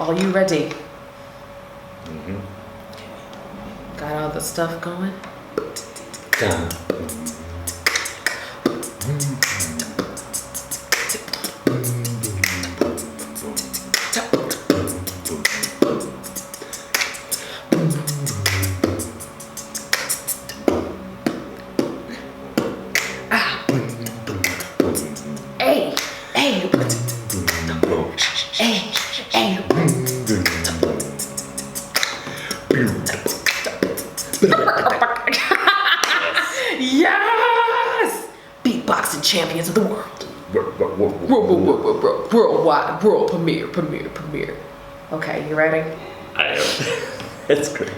Are you ready? Mm-hmm. Got all the stuff going? Done. Hey, hey, hey, hey. Yes! Beatboxing champions of the world. Worldwide, world premiere. Okay, you ready? I am. It's great.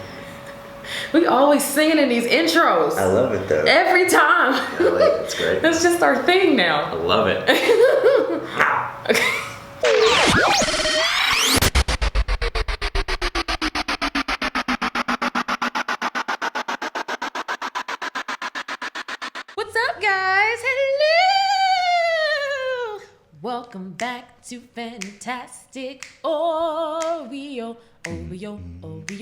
We always singing in these intros. I love it though. Every time. I like it. It's great. That's just our thing I now. love it. Okay. What's up, guys? Hello! Welcome back to Fantastic Oreo. Oreo. Oh, shit,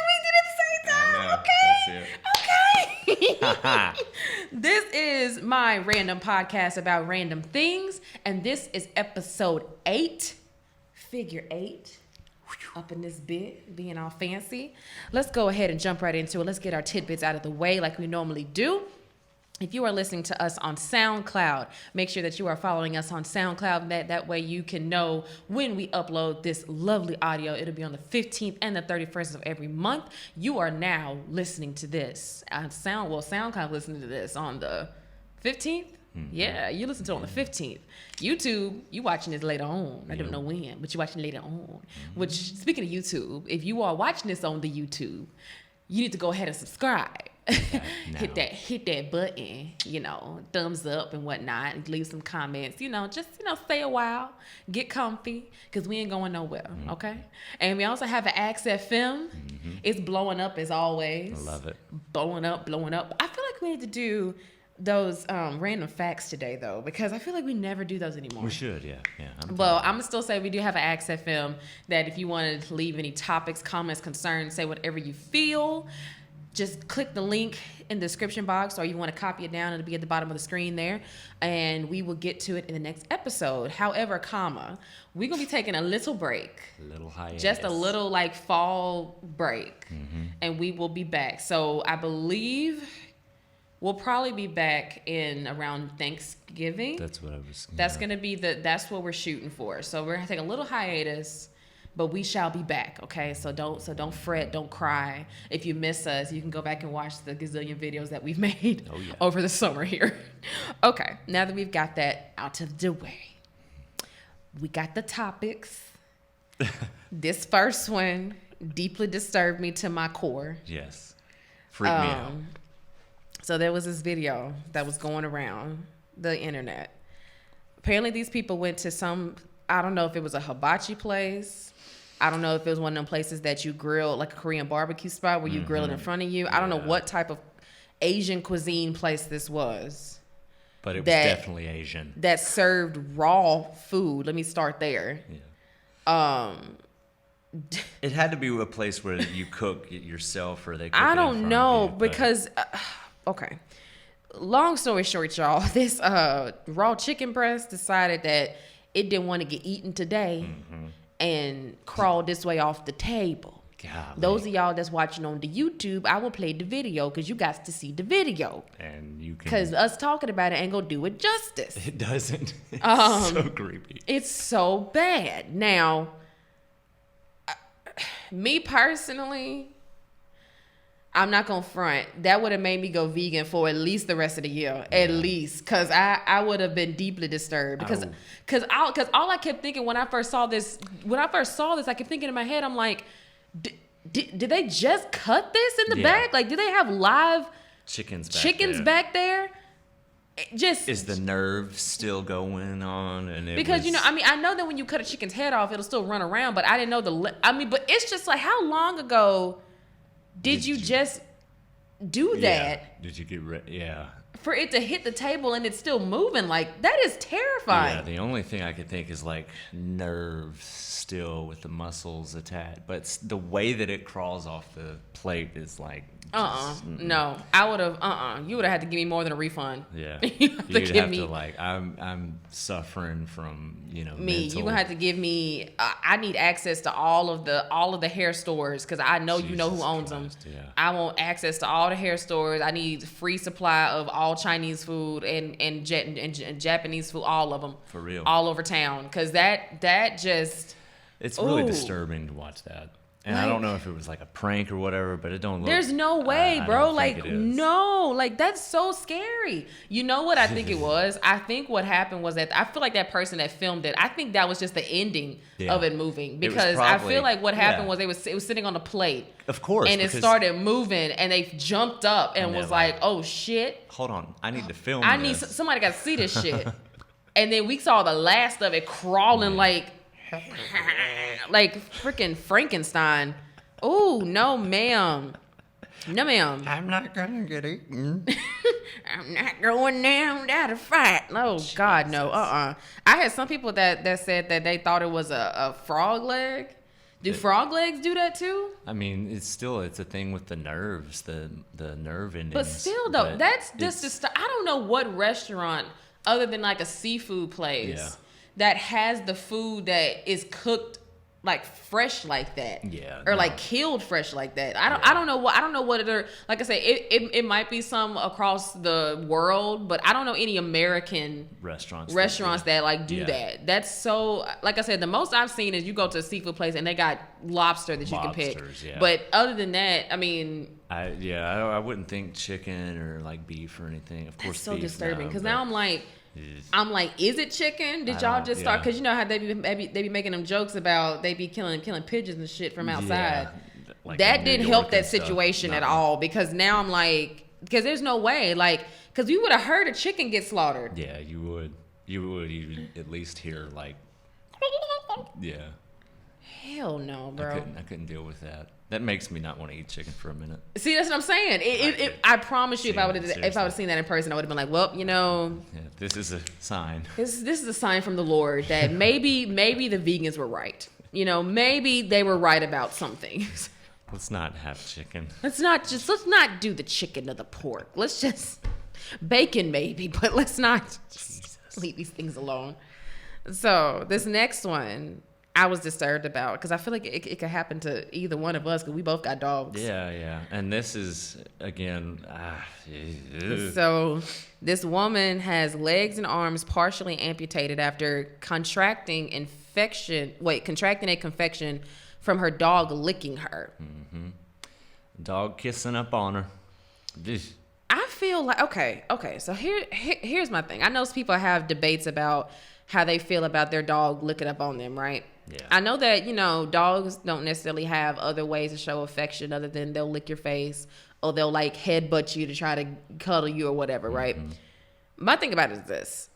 we did it at the same time. Okay. This is my random podcast about random things, and this is episode 8, figure 8. Up in this bit, being all fancy. Let's go ahead and jump right into it. Let's get our tidbits out of the way like we normally do. If you are listening to us on SoundCloud, make sure that you are following us on SoundCloud. That way you can know when we upload this lovely audio. It'll be on the 15th and the 31st of every month. You are now listening to this on SoundCloud listening to this on the 15th. Mm-hmm. Yeah, you listen to it on the 15th. YouTube, you watching this later on. I don't know when, but you're watching later on. Mm-hmm. Which, speaking of YouTube, if you are watching this on the YouTube, you need to go ahead and subscribe. hit that button, thumbs up and whatnot, and leave some comments, just stay a while, get comfy, because we ain't going nowhere. Okay. And we also have an Access FM. It's blowing up as always. I love it. Blowing up. I feel like we need to do those random facts today though, because I feel like we never do those anymore. We should. Yeah. Well, I'm gonna still say we do have an Access FM that if you want to leave any topics, comments, concerns, say whatever you feel, just click the link in the description box, or you want to copy it down, it'll be at the bottom of the screen there, and we will get to it in the next episode. However, we're going to be taking a little break. A little hiatus. Just a little fall break, and we will be back. So I believe we'll probably be back in around Thanksgiving. That's what I was That's going to be that's what we're shooting for. So we're going to take a little hiatus, but we shall be back, okay? So don't fret, don't cry. If you miss us, you can go back and watch the gazillion videos that we've made over the summer here. Okay, now that we've got that out of the way, we got the topics. This first one deeply disturbed me to my core. Yes. Freaked me out. So there was this video that was going around the internet. Apparently these people went to I don't know if it was a hibachi place. I don't know if it was one of them places that you grill, like a Korean barbecue spot where you grill it in front of you. I don't know what type of Asian cuisine place this was. But it was definitely Asian. That served raw food. Let me start there. Yeah. It had to be a place where you cook it yourself, or they cook I it don't in front know of you, because okay. Long story short, y'all, this raw chicken breast decided that it didn't want to get eaten today and crawled this way off the table. Golly. Those of y'all that's watching on the YouTube, I will play the video because you got to see the video. And you can. Because us talking about it ain't going to do it justice. It doesn't. It's so creepy. It's so bad. Now, me personally, I'm not going to front. That would have made me go vegan for at least the rest of the year. At least. Because I would have been deeply disturbed. Because all I kept thinking when I first saw this, I kept thinking in my head, I'm like, did they just cut this in the back? Like, do they have live chickens back there? Is the nerve still going on? Because I know that when you cut a chicken's head off, it'll still run around, but I didn't know but it's just like, how long ago did you just do that? Did you get rid? Yeah. for it to hit the table and it's still moving, like, that is terrifying. Yeah, the only thing I could think is like nerves still with the muscles attached, but the way that it crawls off the plate is like no, I would have you would have had to give me more than a refund. Yeah. You'd have to like, I'm suffering from, you mental. would have to give me I need access to all of the hair stores, because I know you know who owns Christ, them. yeah. I want access to all the hair stores. I need free supply of all Chinese food and Japanese food, all of them, for real, all over town, because that just, it's really disturbing to watch that. And I don't know if it was like a prank or whatever, but it don't look. There's no way, bro. Like, no, like, that's so scary. You know what I think it was? I think what happened was that I feel like that person that filmed it, I think that was just the ending of it moving, because I feel like what happened was it was sitting on a plate. Of course. And it started moving, and they jumped up and was like, "Oh shit! Hold on, I need to film. Somebody got to see this shit." And then we saw the last of it crawling like freaking Frankenstein. Oh, no, ma'am. No, ma'am. I'm not gonna get eaten. I'm not going down without a fight. Oh, Jesus. God, no. I had some people that said that they thought it was a frog leg. Do frog legs do that too? I mean, it's a thing with the nerves, the nerve endings. But still, though, that's just I don't know what restaurant other than like a seafood place that has the food that is cooked like fresh like that, or like killed fresh like that. I don't know what it are. Like I say, it might be some across the world, but I don't know any American restaurants that like do that. That's so, like I said, the most I've seen is you go to a seafood place and they got lobster that you can pick. Yeah. But other than that, I mean, I wouldn't think chicken or like beef or anything. Of course, that's so beef, disturbing, because now I'm like, is it chicken? Did y'all just start? Because you know how they be making them jokes about they be killing pigeons and shit from outside. Yeah, like that didn't help that situation at all, because now I'm like, because there's no way, like, because you would have heard a chicken get slaughtered. Yeah, you would. You would at least hear like, yeah. Hell no, bro. I couldn't deal with that. That makes me not want to eat chicken for a minute. See, that's what I'm saying. I promise you, if I would have seen that in person, I would have been like, well, Yeah, this is a sign. This is a sign from the Lord that maybe the vegans were right. Maybe they were right about some things. Let's not have chicken. Let's not do the chicken or the pork. Let's just bacon maybe, but let's not leave these things alone. So this next one I was disturbed about, because I feel like it could happen to either one of us, because we both got dogs. Yeah. And this is, again, so this woman has legs and arms partially amputated after contracting a confection from her dog licking her. Mm-hmm. Dog kissing up on her. I feel like, okay. So here's my thing. I know people have debates about how they feel about their dog licking up on them, right? Yeah. I know that, dogs don't necessarily have other ways to show affection other than they'll lick your face, or they'll like headbutt you to try to cuddle you or whatever, right? Mm-hmm. My thing about it is this.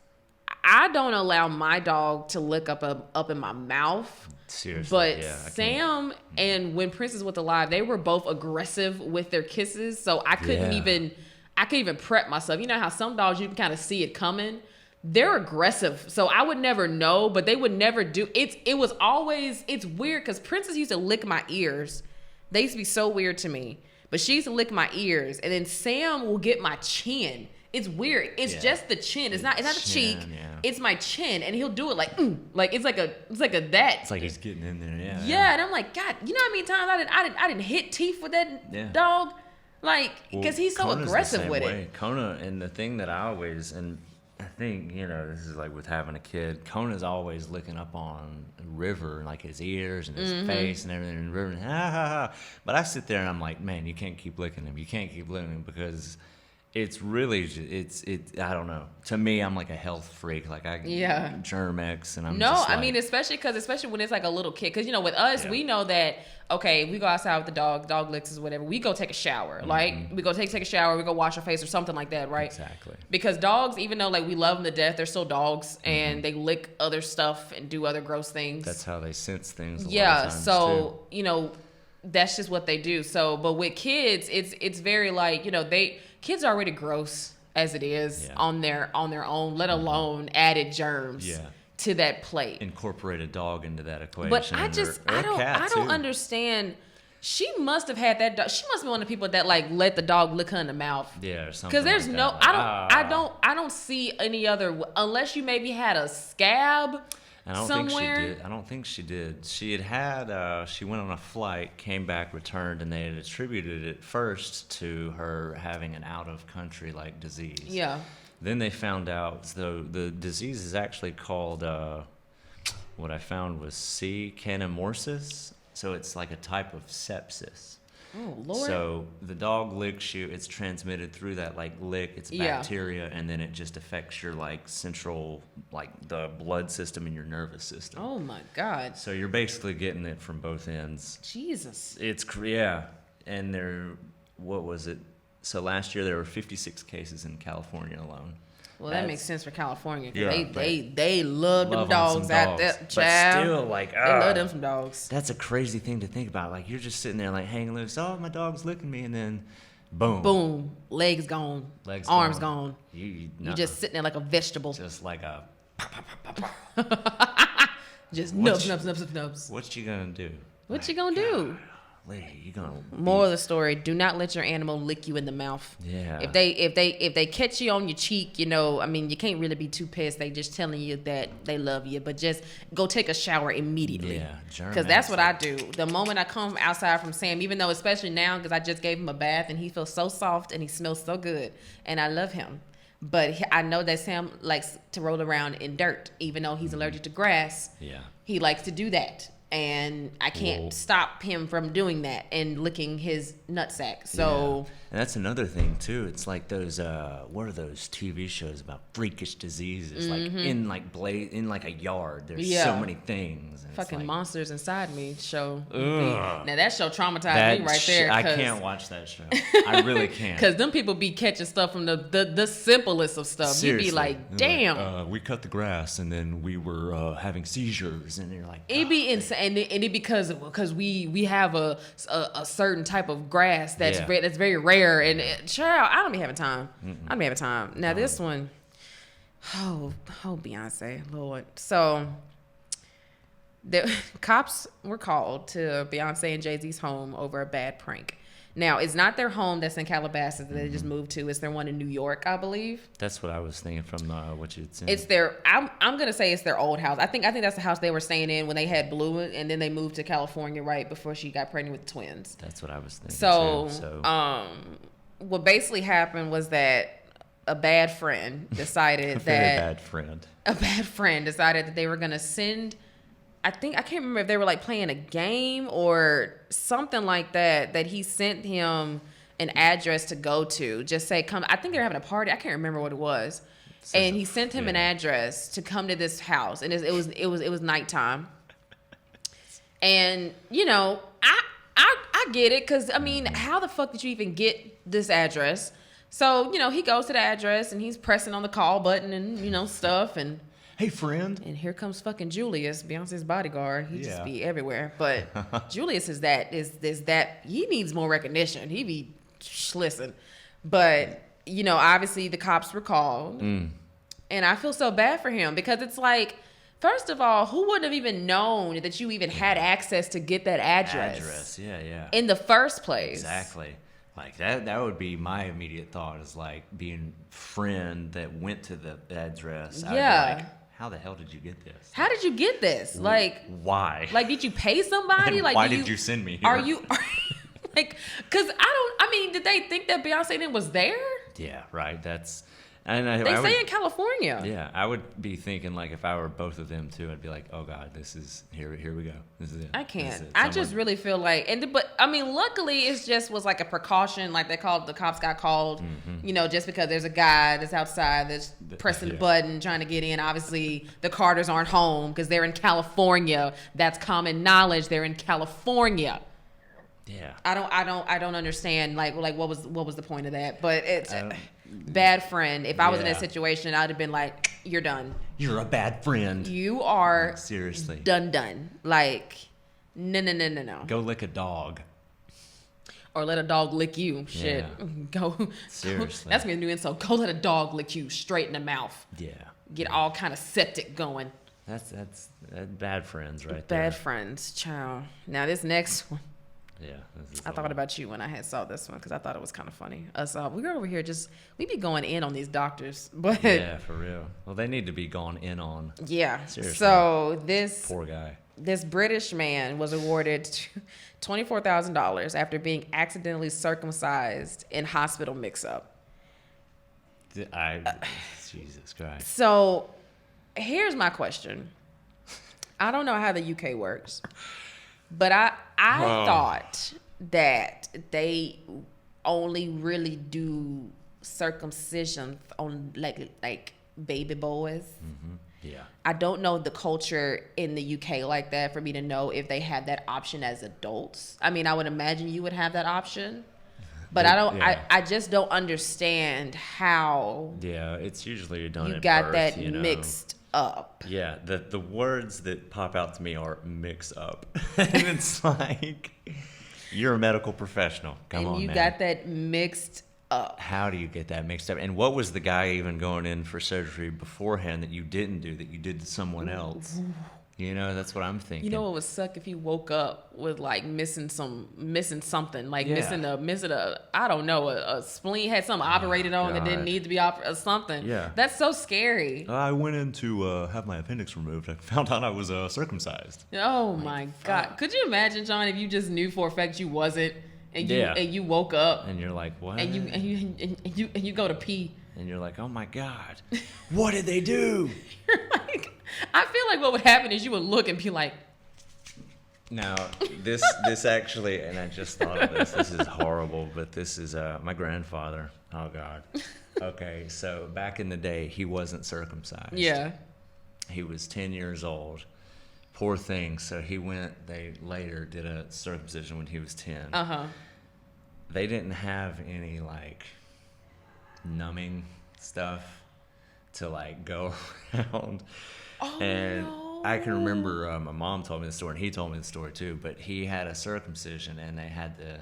I don't allow my dog to lick up in my mouth. Seriously, but Sam and when Princess was alive, they were both aggressive with their kisses, so I couldn't even prep myself. You know how some dogs you can kind of see it coming? They're aggressive, so I would never know, but they would never do it. It's weird, because Princess used to lick my ears. They used to be so weird to me, but she used to lick my ears, and then Sam will get my chin. It's weird. It's just the chin. It's not the cheek. Yeah. It's my chin, and he'll do it like it's like a that. It's like he's getting in there. Yeah. Yeah, and I'm like, God, you know how many times I didn't hit teeth with that dog, like, because he's so Kona's aggressive with it. Kona, and the thing that I think, this is like with having a kid, Kona's always licking up on River, like his ears and his face and everything, and River, but I sit there and I'm like, man, you can't keep licking him. You can't keep licking him, because it's really, I don't know. To me, I'm like a health freak. Like Germ-X, and I'm just like, I mean, especially when it's like a little kid. Because, with us, we know that, okay, we go outside with the dog licks us, whatever. We go take a shower. Like, we go take a shower, we go wash our face or something like that, right? Exactly. Because dogs, even though, like, we love them to death, they're still dogs, and they lick other stuff and do other gross things. That's how they sense things a lot of times, so, that's just what they do. So, but with kids, it's very like, kids are already gross. as it is on their own, let alone added germs to that plate. Incorporate a dog into that equation. But I don't understand. She must have had that dog. She must be one of the people that like let the dog lick her in the mouth. Yeah, or something. Because there's like I don't see any other, unless you maybe had a scab. I don't somewhere. think she did. I don't think she did. She she went on a flight, came back, returned, and they had attributed it first to her having an out-of-country like disease. Yeah. Then they found out, so the disease is actually called, what I found was C. canemorsis. So it's like a type of sepsis. Oh, Lord. So the dog licks you, it's transmitted through that like lick, it's bacteria, and then it just affects your like central, like the blood system in your nervous system. Oh my God. So you're basically getting it from both ends. Jesus. And what was it? So last year there were 56 cases in California alone. Well, that makes sense for California because they love them dogs out there, child. But still, like, they love them some dogs. That's a crazy thing to think about. Like, you're just sitting there, like, hanging loose. Oh, my dog's licking me, and then, boom. Boom. Legs gone. Arms gone. You just sitting there like a vegetable. Just like a... just nubs. What you gonna do? What you gonna do? Lady, you gonna... Moral of the story, do not let your animal lick you in the mouth. Yeah. If they catch you on your cheek, I mean, you can't really be too pissed. They just telling you that they love you, but just go take a shower immediately. Yeah, because that's what I do. The moment I come outside from Sam, even though especially now because I just gave him a bath and he feels so soft and he smells so good and I love him. But I know that Sam likes to roll around in dirt, even though he's allergic to grass. Yeah. He likes to do that. And I can't stop him from doing that and licking his nutsack. So, and that's another thing too. It's like those what are those TV shows about freakish diseases? Like in like a yard. There's so many things. And fucking like, monsters inside me show. Now that show traumatized me right there. I can't watch that show. I really can't. Because them people be catching stuff from the simplest of stuff. Seriously. You be like, damn. Like, we cut the grass and then we were having seizures, and you're like, it be insane. And it because we have a certain type of grass that's very rare, and child, I don't be having time. I don't be having time. Now this one, Beyonce, Lord. So the cops were called to Beyonce and Jay-Z's home over a bad prank. Now, it's not their home that's in Calabasas that they just moved to. It's their one in New York, I believe. That's what I was thinking from what you'd seen. It's I'm going to say it's their old house. I think that's the house they were staying in when they had Blue, and then they moved to California right before she got pregnant with twins. That's what I was thinking. So, what basically happened was that a bad friend decided a bad friend decided that they were going to send... I can't remember if they were like playing a game or something like that he sent him an address to go to. Just say, come. I think they were having a party. I can't remember what it was. And he sent him an address to come to this house. And it was nighttime. And, I get it. Because, I mean, how the fuck did you even get this address? So, he goes to the address and he's pressing on the call button and, stuff. And hey, friend. And here comes fucking Julius, Beyonce's bodyguard. He just be everywhere. But Julius is that he needs more recognition. He be listen. But, obviously the cops were called. And I feel so bad for him because it's like, first of all, who would have even known that you even had access to get that address? In the first place. Exactly. Like that would be my immediate thought is like being friend that went to the address. I'd be like, how the hell did you get this? How did you get this? Like, why? Like, did you pay somebody? Like, why did you send me here? Are you like? Because did they think that Beyonce then was there? Yeah, right. That's they say in California. Yeah, I would be thinking like if I were both of them too, I'd be like, oh God, this is here we go. This is it. I can't. I just really feel like, luckily it just was like a precaution. Like the cops got called, just because there's a guy that's outside that's pressing the button trying to get in. Obviously the Carters aren't home because they're in California. That's common knowledge. They're in California. Yeah. I don't understand like what was the point of that? But it's bad friend. If I was in that situation, I'd have been like, you're done. You're a bad friend. You are seriously done. Like, no. Go lick a dog. Or let a dog lick you. Shit. Yeah. Go. Seriously. That's gonna be a new insult. Go let a dog lick you straight in the mouth. Yeah. Get all kind of septic going. That's bad friends right there. Bad friends, child. Now this next one. Yeah. I thought about you when I had saw this one because I thought it was kind of funny. We were over here we be going in on these doctors, but yeah, for real. Well, they need to be gone in on. Yeah. Seriously. So this Poor guy. This British man was awarded $24,000 after being accidentally circumcised in hospital mix-up. Jesus Christ. So here's my question. I don't know how the UK works, but I thought that they only really do circumcision on like baby boys. Mm-hmm. Yeah. I don't know the culture in the UK like that for me to know if they have that option as adults. I mean, I would imagine you would have that option, but I don't. Yeah. I just don't understand how. Yeah, it's usually done. You got birth, that you know? mixed up. Yeah, the words that pop out to me are mix up, and it's like you're a medical professional. Come on, man. And you got that mixed up. How do you get that mixed up? And what was the guy even going in for surgery beforehand that you didn't do that you did to someone else? You know, that's what I'm thinking. You know what would suck if you woke up with like missing something, like missing a I don't know, a spleen, had something operated on that didn't need to be operated, something. Yeah. That's so scary. I went in to have my appendix removed. I found out I was circumcised. Oh my God. Could you imagine, John, if you just knew for a fact you wasn't and you woke up and you're like, what? And you go to pee. And you're like, oh my God, what did they do? You're like, I feel like what would happen is you would look and be like. Now, this actually, and I just thought of this. This is horrible, but this is my grandfather. Oh God. Okay, so back in the day, he wasn't circumcised. Yeah. He was 10 years old. Poor thing. So they later did a circumcision when he was 10. Uh-huh. They didn't have any like numbing stuff to like go around. Oh, and no. I can remember my mom told me the story and he told me the story too, but he had a circumcision and they had to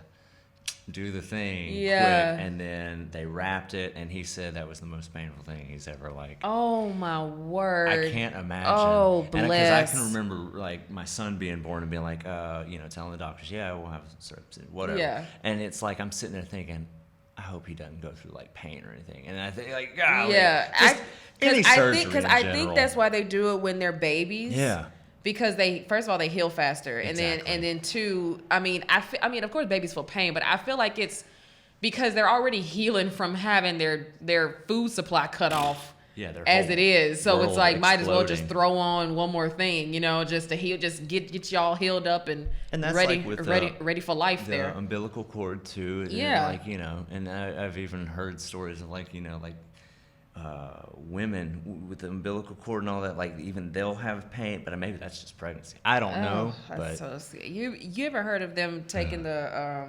do the thing quick, and then they wrapped it, and he said that was the most painful thing he's ever like. Oh my word! I can't imagine. Oh, bless. Because I can remember like my son being born and being like, telling the doctors, yeah, we'll have circumcision, whatever. Yeah. And it's like I'm sitting there thinking, I hope he doesn't go through like pain or anything. And I think like, golly, yeah, I think that's why they do it when they're babies. Yeah. Because they, first of all, they heal faster, and Exactly. then two, I mean, of course, babies feel pain, but I feel like it's because they're already healing from having their food supply cut off. Yeah, as it is, so it's like might as well just exploding. throw on one more thing, just to heal, just get y'all healed up and that's ready, like with ready for life. The there, umbilical cord too. And yeah, like and I've even heard stories of like women with the umbilical cord and all that, like even they'll have pain, but maybe that's just pregnancy. I don't know. But so you ever heard of them taking the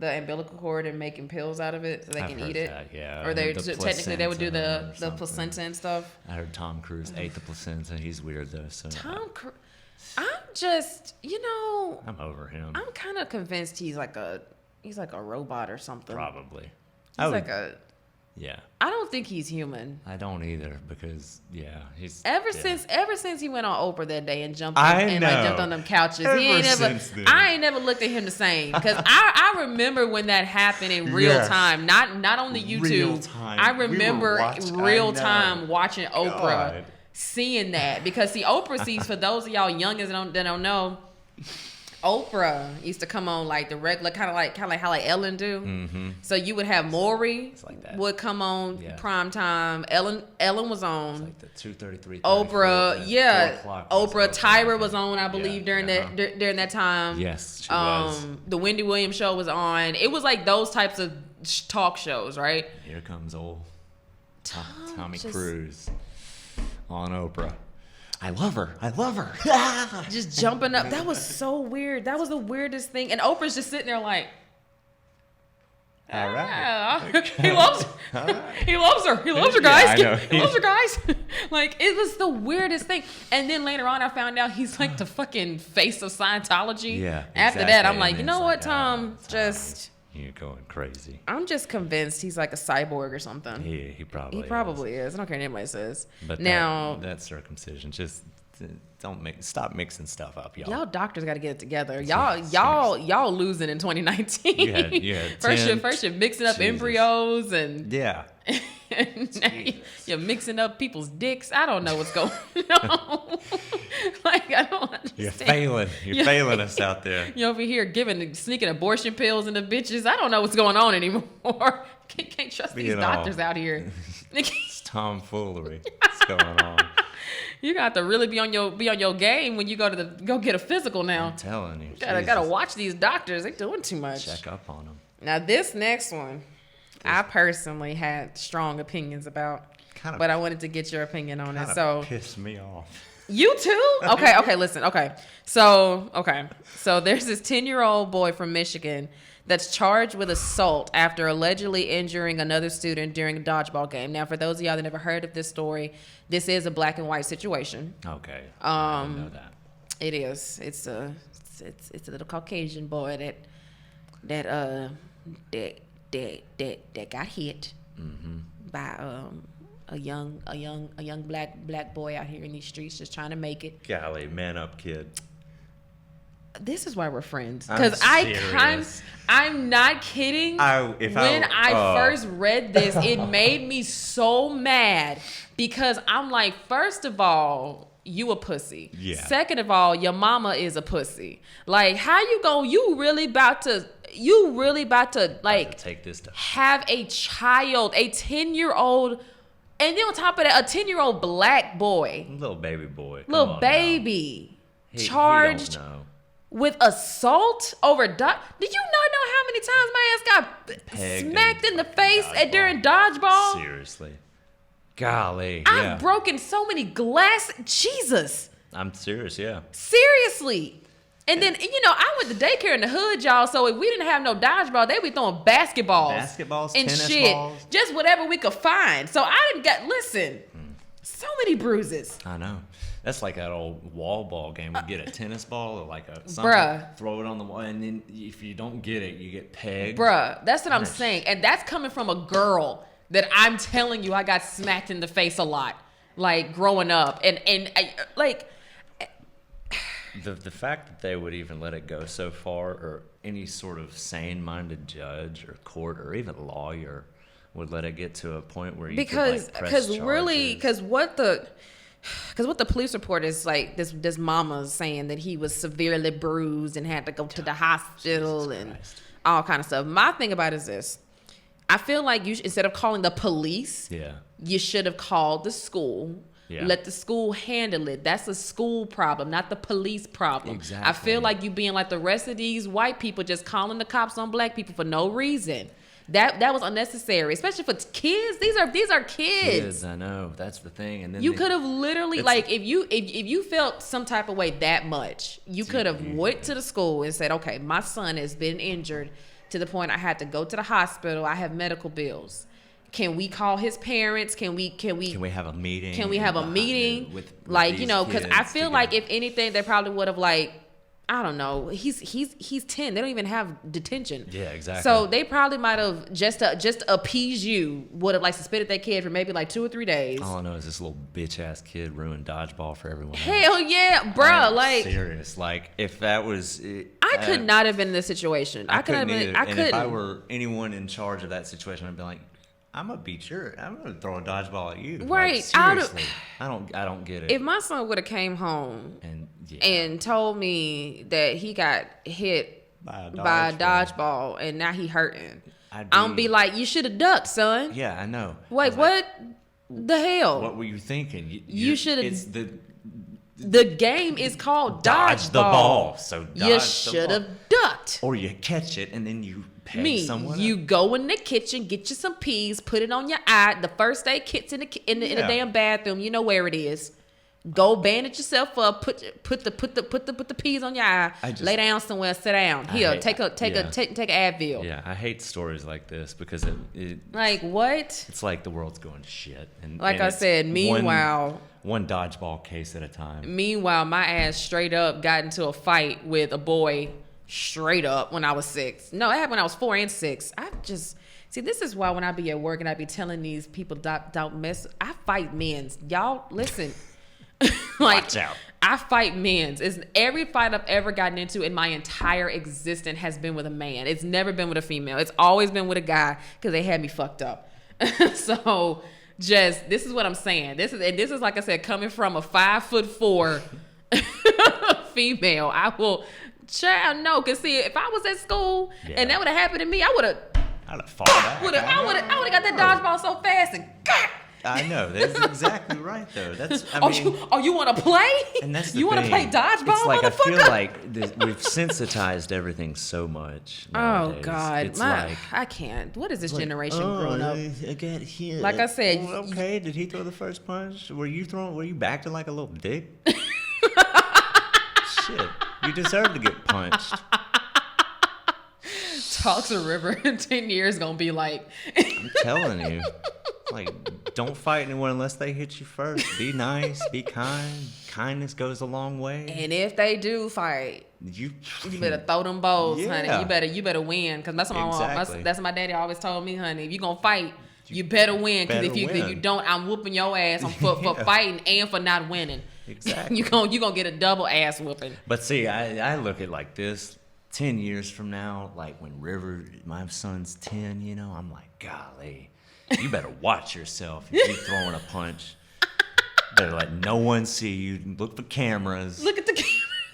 umbilical cord and making pills out of it so they can eat it? That, yeah. Or they the technically they would do the placenta placenta and stuff. I heard Tom Cruise ate the placenta. He's weird though. So Tom Cruise. I'm just I'm over him. I'm kind of convinced he's like a robot or something. Probably. Yeah. I don't think he's human. I don't either because he's ever since he went on Oprah that day and jumped jumped on them couches. I ain't never looked at him the same because I remember when that happened in real time, not on the YouTube. Real time. I remember real time watching Oprah, seeing that because Oprah sees, for those of y'all youngins that don't know, Oprah used to come on like the regular kind of like how like Ellen do. Mm-hmm. So you would have Maury like would come on prime time. Ellen was on. It's like the 2:33. Oprah, 4 Oprah, Tyra was on, I believe, during that time. Yes, she was. The Wendy Williams show was on. It was like those types of talk shows, right? Here comes old Tommy Cruise on Oprah. I love her. Just jumping up. That was so weird. That was the weirdest thing. And Oprah's just sitting there like, All right. Yeah. Okay. He loves All right. He loves her. He loves her, guys. Yeah, I know. He loves her, guys. Like, it was the weirdest thing. And then later on, I found out he's like the fucking face of Scientology. Yeah. After exactly. that, I'm like, And you it's know what, like, Tom? Tom, Just... You're going crazy. I'm just convinced he's like a cyborg or something. He probably is. I don't care what anybody says. But now that circumcision, just stop mixing stuff up, y'all. Y'all doctors got to get it together. Yeah, Y'all losing in 2019. You had First you're mixing up embryos and yeah. and now you're mixing up people's dicks. I don't know what's going on. Like, I don't understand. You're failing us out there. You're over here sneaking abortion pills into bitches. I don't know what's going on anymore. Can't trust these doctors out here. It's tomfoolery. What's going on? You got to really be on your game when you go get a physical now. I'm telling you. Gotta watch these doctors. They're doing too much. Check up on them. Now this next one, I personally had strong opinions about, but I wanted to get your opinion on it. So pissed me off. You too? Okay, listen. Okay. So there's this 10-year-old boy from Michigan that's charged with assault after allegedly injuring another student during a dodgeball game. Now, for those of y'all that never heard of this story, this is a black and white situation. Okay. I didn't know that. It is. It's a little Caucasian boy that got hit by a young black boy out here in these streets just trying to make it. Golly, man up, kid. This is why we're friends. I'm Because serious. I'm not kidding. When I first read this, it made me so mad because I'm like, first of all, you a pussy. Yeah. Second of all, your mama is a pussy. Like, how you really about to like take this stuff. Have a child, a 10-year-old, and then on top of that, a 10-year-old black boy. Little baby boy. Little baby. Charged. He don't know. With assault over Did you not know how many times my ass got Pegged smacked in the face dodgeball. during dodgeball? Seriously. Golly. I've broken so many glass. Jesus. I'm serious, yeah. Seriously. And then, I went to daycare in the hood, y'all, so if we didn't have no dodgeball, they'd be throwing basketballs. Basketballs, and tennis shit. balls. Just whatever we could find. So I didn't listen. So many bruises. I know. That's like that old wall ball game. We get a tennis ball or like something, bruh. Throw it on the wall, and then if you don't get it, you get pegged. Bruh, that's what I'm saying. And that's coming from a girl that I'm telling you I got smacked in the face a lot, like, growing up. And like... The fact that they would even let it go so far, or any sort of sane-minded judge or court or even lawyer would let it get to a point where you because what the police report is like, this mama's saying that he was severely bruised and had to go to the hospital and all kind of stuff. My thing about it is this: I feel like instead of calling the police, you should have called the school. Yeah. Let the school handle it. That's a school problem, not the police problem. Exactly. I feel like you being like the rest of these white people, just calling the cops on black people for no reason. That was unnecessary, especially for kids. These are kids. Kids, I know. That's the thing. And then you could have literally, like, if you felt some type of way that much, you could have went to the school and said, okay, my son has been injured to the point I had to go to the hospital. I have medical bills. Can we call his parents? Can we have a meeting? Can we have a meeting with like, because I feel like if anything, they probably would have, like, I don't know. He's 10. They don't even have detention. Yeah, exactly. So they probably might have just to appease you would have, like, suspended that kid for maybe like 2 or 3 days. All I know is this little bitch ass kid ruined dodgeball for everyone. Hell yeah, bro! Like, serious. Like, if that was, I could not have been in this situation. I couldn't. If I were anyone in charge of that situation, I'd be like, I'm gonna throw a dodgeball at you. Right. Like, seriously. I don't get it. If my son would have came home and told me that he got hit by a dodgeball and now he hurting, I'll be like, you should have ducked, son. Yeah, I know. Like, what the hell? What were you thinking? You should have. The game is called dodge the ball. So you should have ducked. Or you catch it and then you peg someone. You go in the kitchen, get you some peas, put it on your eye. The first aid kit's in the damn bathroom. You know where it is. Go bandage yourself up. Put the peas on your eye. Lay down somewhere. Sit down. Here, take an Advil. Yeah, I hate stories like this because it like what? It's like the world's going to shit. And like I said, meanwhile, one dodgeball case at a time. Meanwhile, my ass straight up got into a fight with a boy straight up when I was 6. No, it happened when I was 4 and 6. I just see, this is why when I be at work and I be telling these people don't mess. I fight men's. Y'all listen. Like, watch out. I fight men's. It's every fight I've ever gotten into in my entire existence has been with a man. It's never been with a female. It's always been with a guy because they had me fucked up. So just this is what I'm saying. This is like I said, coming from a 5'4" female. I will child no, cause see, if I was at school and that would have happened to me, I'd have fought back. I would have got that dodgeball so fast and I know. That's exactly right, though. That's. You want to play? And that's the you want to play dodgeball, it's like, motherfucker? I feel like we've sensitized everything so much nowadays. Oh God, it's like, I can't. What is this generation growing up? I got hit. Like I said, okay. Did he throw the first punch? Were you acting like a little dick? Shit, you deserve to get punched. Talk to River in 10 years gonna be like. I'm telling you. Like, don't fight anyone unless they hit you first. Be nice. Be kind. Kindness goes a long way. And if they do fight, you better throw them bows, honey. You better win, because that's what my daddy always told me, honey. If you gonna fight, you better win. Because if you don't, I'm whooping your ass for fighting and for not winning. Exactly. you gonna get a double ass whooping. But see, I look at like this. 10 years from now, like when my son's 10, I'm like, golly. You better watch yourself if you're throwing a punch. Better let no one see you. Look for cameras. Look at the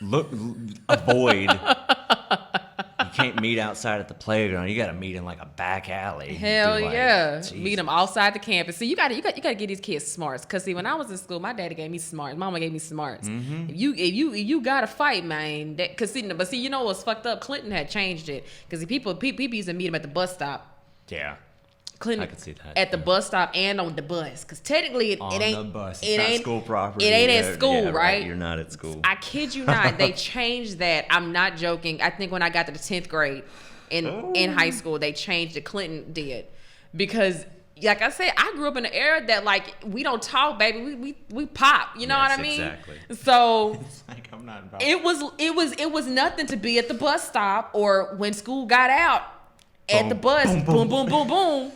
camera. Avoid. You can't meet outside at the playground. You got to meet in like a back alley. Hell yeah. Jesus. Meet them outside the campus. See, you got to get these kids smarts. Because see, when I was in school, my daddy gave me smarts. Mama gave me smarts. Mm-hmm. If you got to fight, man. But see, you know what's fucked up? Clinton had changed it. Because people used to meet him at the bus stop. Yeah. Clinton, I could see that. At the bus stop and on the bus. Because technically, it ain't. On the bus. It's not school property. It ain't at school, right? You're not at school. I kid you not. They changed that. I'm not joking. I think when I got to the 10th grade in high school, they changed it. Clinton did. Because, like I said, I grew up in an era that, like, we don't talk, baby. We pop. You know what I mean? Exactly. So it's like, I'm not involved. It was nothing to be at the bus stop or when school got out at the bus. Boom, boom, boom, boom.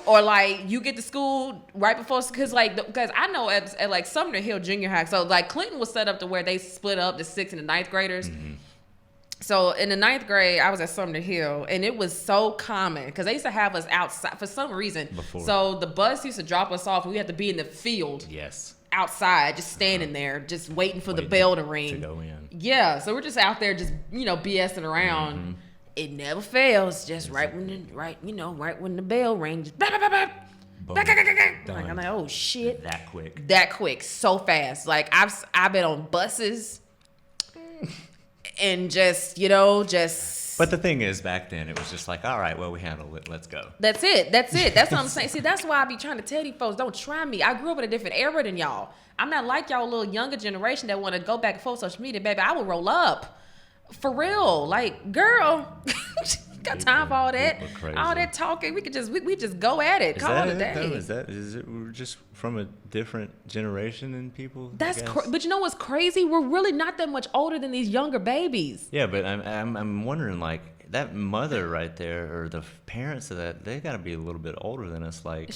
Or like you get to school right before, because I know at like Sumner Hill Junior High, so like Clinton was set up to where they split up the 6th and the 9th graders. Mm-hmm. So in the 9th grade, I was at Sumner Hill, and it was so common because they used to have us outside for some reason. Before. So the bus used to drop us off, and we had to be in the field. Yes. Outside, just standing there, just waiting for the bell to ring. To go in. Yeah, so we're just out there, just BSing around. Mm-hmm. It never fails. Just right when the bell rings. Just blah, blah, blah, blah. I'm like, oh shit. That quick. So fast. Like I've been on buses and just. But the thing is, back then it was just like, all right, well, we handled it. Let's go. That's it. That's what I'm saying. See, that's why I be trying to tell these folks, don't try me. I grew up in a different era than y'all. I'm not like y'all little younger generation that want to go back and forth social media, baby. I will roll up. For real, like, girl, got time for all that, talking. We could just go at it. Call it a day. Is it we're just from a different generation than people? That's but you know what's crazy? We're really not that much older than these younger babies. Yeah, but I'm wondering, like, that mother right there or the parents of that, they got to be a little bit older than us. Like,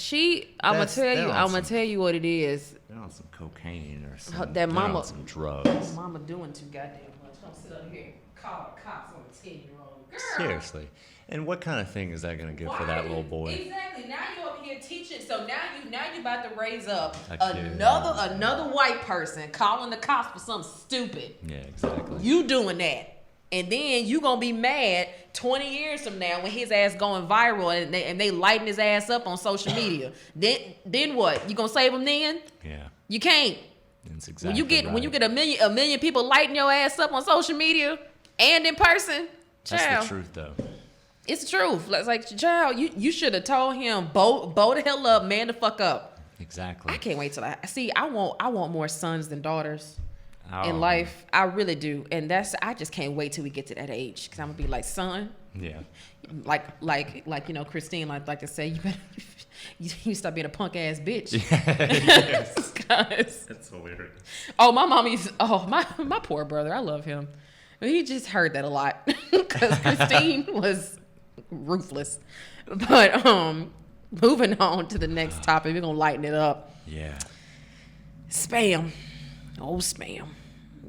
I'm gonna tell you what it is. They're on some cocaine or something. That mama on some drugs. Mama doing too goddamn much. Don't sit up here. Call the cops on a 10-year-old girl. Seriously. And what kind of thing is that going to give for that little boy? Exactly. Now you're up here teaching. So now you about to raise up another white person calling the cops for something stupid. Yeah, exactly. You doing that. And then you going to be mad 20 years from now when his ass going viral and they lighting his ass up on social media. Then what? You going to save him then? Yeah. You can't. That's exactly when you get a million people lighting your ass up on social media and in person, child. That's the truth, though. It's the truth. It's like, child, you should have told him, bow the hell up, man the fuck up. Exactly. I can't wait till I want more sons than daughters in life. I really do. And I just can't wait till we get to that age. Because I'm going to be like, son. Yeah. Like Christine like to say, you better you stop being a punk ass bitch. Yes. That's hilarious. Oh, my poor brother. I love him. He just heard that a lot because Christine was ruthless. But moving on to the next topic, we're gonna lighten it up. Yeah. Spam. Old Spam.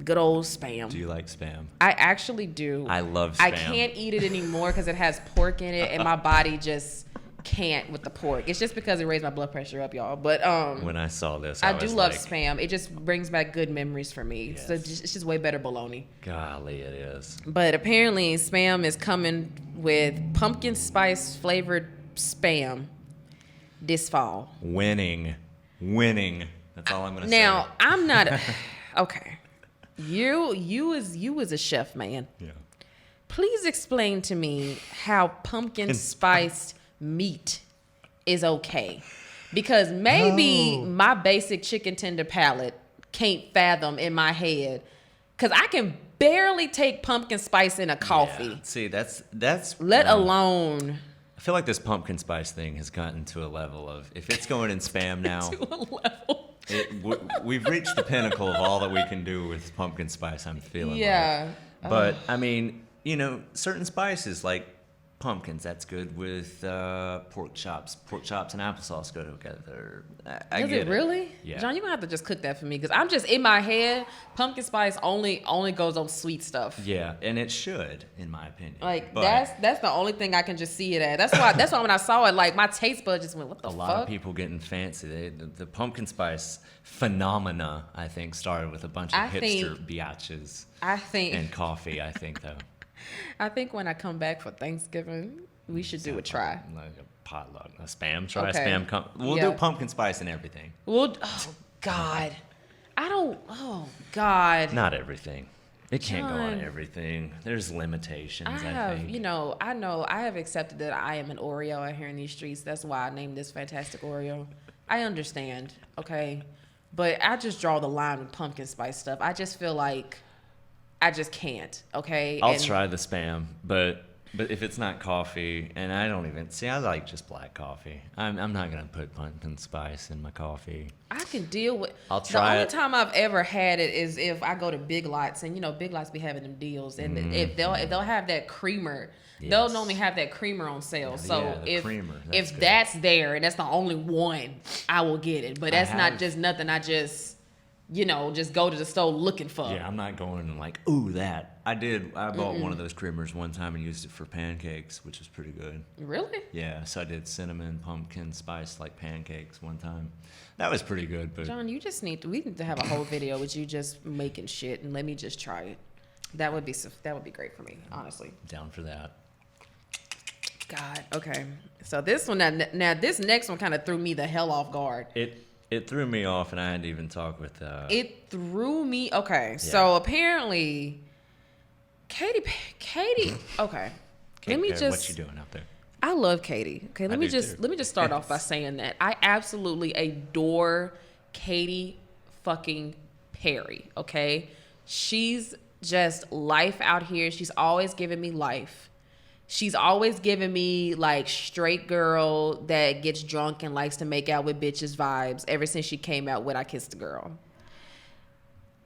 Good old Spam. Do you like Spam? I actually do. I love Spam. I can't eat it anymore because it has pork in it, and my body just can't with the pork. It's just because it raised my blood pressure up, y'all. But when I saw this, I do love Spam. It just brings back good memories for me. Yes. So it's just way better bologna. Golly, it is. But apparently, Spam is coming with pumpkin spice flavored Spam this fall. Winning. That's all I'm gonna say. Now, I'm not okay. You as a chef, man. Yeah. Please explain to me how pumpkin spiced meat is okay. Because maybe my basic chicken tender palate can't fathom in my head. Because I can barely take pumpkin spice in a coffee. Yeah. See, that's let alone. I feel like this pumpkin spice thing has gotten to a level of, if it's going in Spam now, to a level. We've reached the pinnacle of all that we can do with pumpkin spice, I'm feeling Yeah. like. But, I mean, certain spices like pumpkins, that's good with pork chops. Pork chops and applesauce go together. I Does get it really? Yeah. John, you're going to have to just cook that for me because I'm just in my head, pumpkin spice only goes on sweet stuff. Yeah, and it should, in my opinion. Like, but that's the only thing I can just see it at. That's why when I saw it, like, my taste bud just went, what the fuck? A lot of people getting fancy. The pumpkin spice phenomena, I think, started with a bunch of hipster biatches and coffee, I think, though. I think when I come back for Thanksgiving, we should do a try. Like a potluck, a Spam try. Okay. Spam. We'll do pumpkin spice and everything. Oh, God. Oh, God. Not everything. It can't go on John, everything. There's limitations, I think. I have accepted that I am an OREO out here in these streets. That's why I named this fantastic OREO. I understand, okay? But I just draw the line with pumpkin spice stuff. I just feel like I just can't, okay? I'll try the Spam, but if it's not coffee, and I don't even see, I like just black coffee. I'm not gonna put pumpkin spice in my coffee. I can deal with. I'll try it. The only time I've ever had it is if I go to Big Lots, and Big Lots be having them deals, and if they'll have that creamer, they'll normally have that creamer on sale. So if that's there and that's the only one, I will get it. But that's not just nothing. I just just go to the store looking for. Yeah, I'm not going like, ooh, that. I bought one of those creamers one time and used it for pancakes, which was pretty good. Really? Yeah, so I did cinnamon, pumpkin, spice, like pancakes one time. That was pretty good. But John, we need to have a whole video with you just making shit and let me just try it. That would be great for me, honestly. Down for that. God, okay. So this one, now this next one kind of threw me the hell off guard. It threw me off, and I had to even talk with. It threw me. Okay, yeah. So apparently, Katy. Okay, let me just. What you doing out there? I love Katy. Okay, let me just start off by saying that I absolutely adore Katy fucking Perry. Okay, she's just life out here. She's always giving me life. She's always giving me like straight girl that gets drunk and likes to make out with bitches vibes ever since she came out with I Kissed a Girl.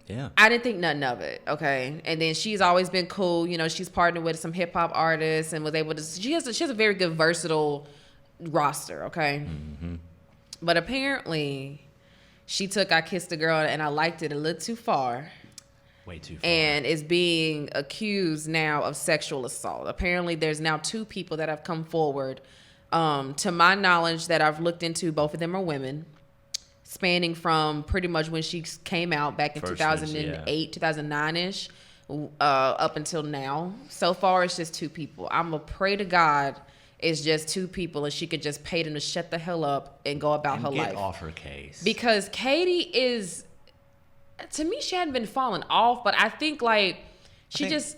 Yeah. I didn't think nothing of it, okay? And then she's always been cool. She's partnered with some hip hop artists and was able to, she has a very good versatile roster, okay? Mm-hmm. But apparently she took I Kissed a Girl and I liked it a little too far. Way too far. And is being accused now of sexual assault. Apparently, there's now 2 people that have come forward. To my knowledge, that I've looked into, both of them are women, spanning from pretty much when she came out back in 2008, 2009-ish, up until now. So far, it's just 2 people. I'm going to pray to God it's just 2 people and she could just pay them to shut the hell up and go about her life. Get off her case. Because Katy is... To me, she hadn't been falling off, but I think like she just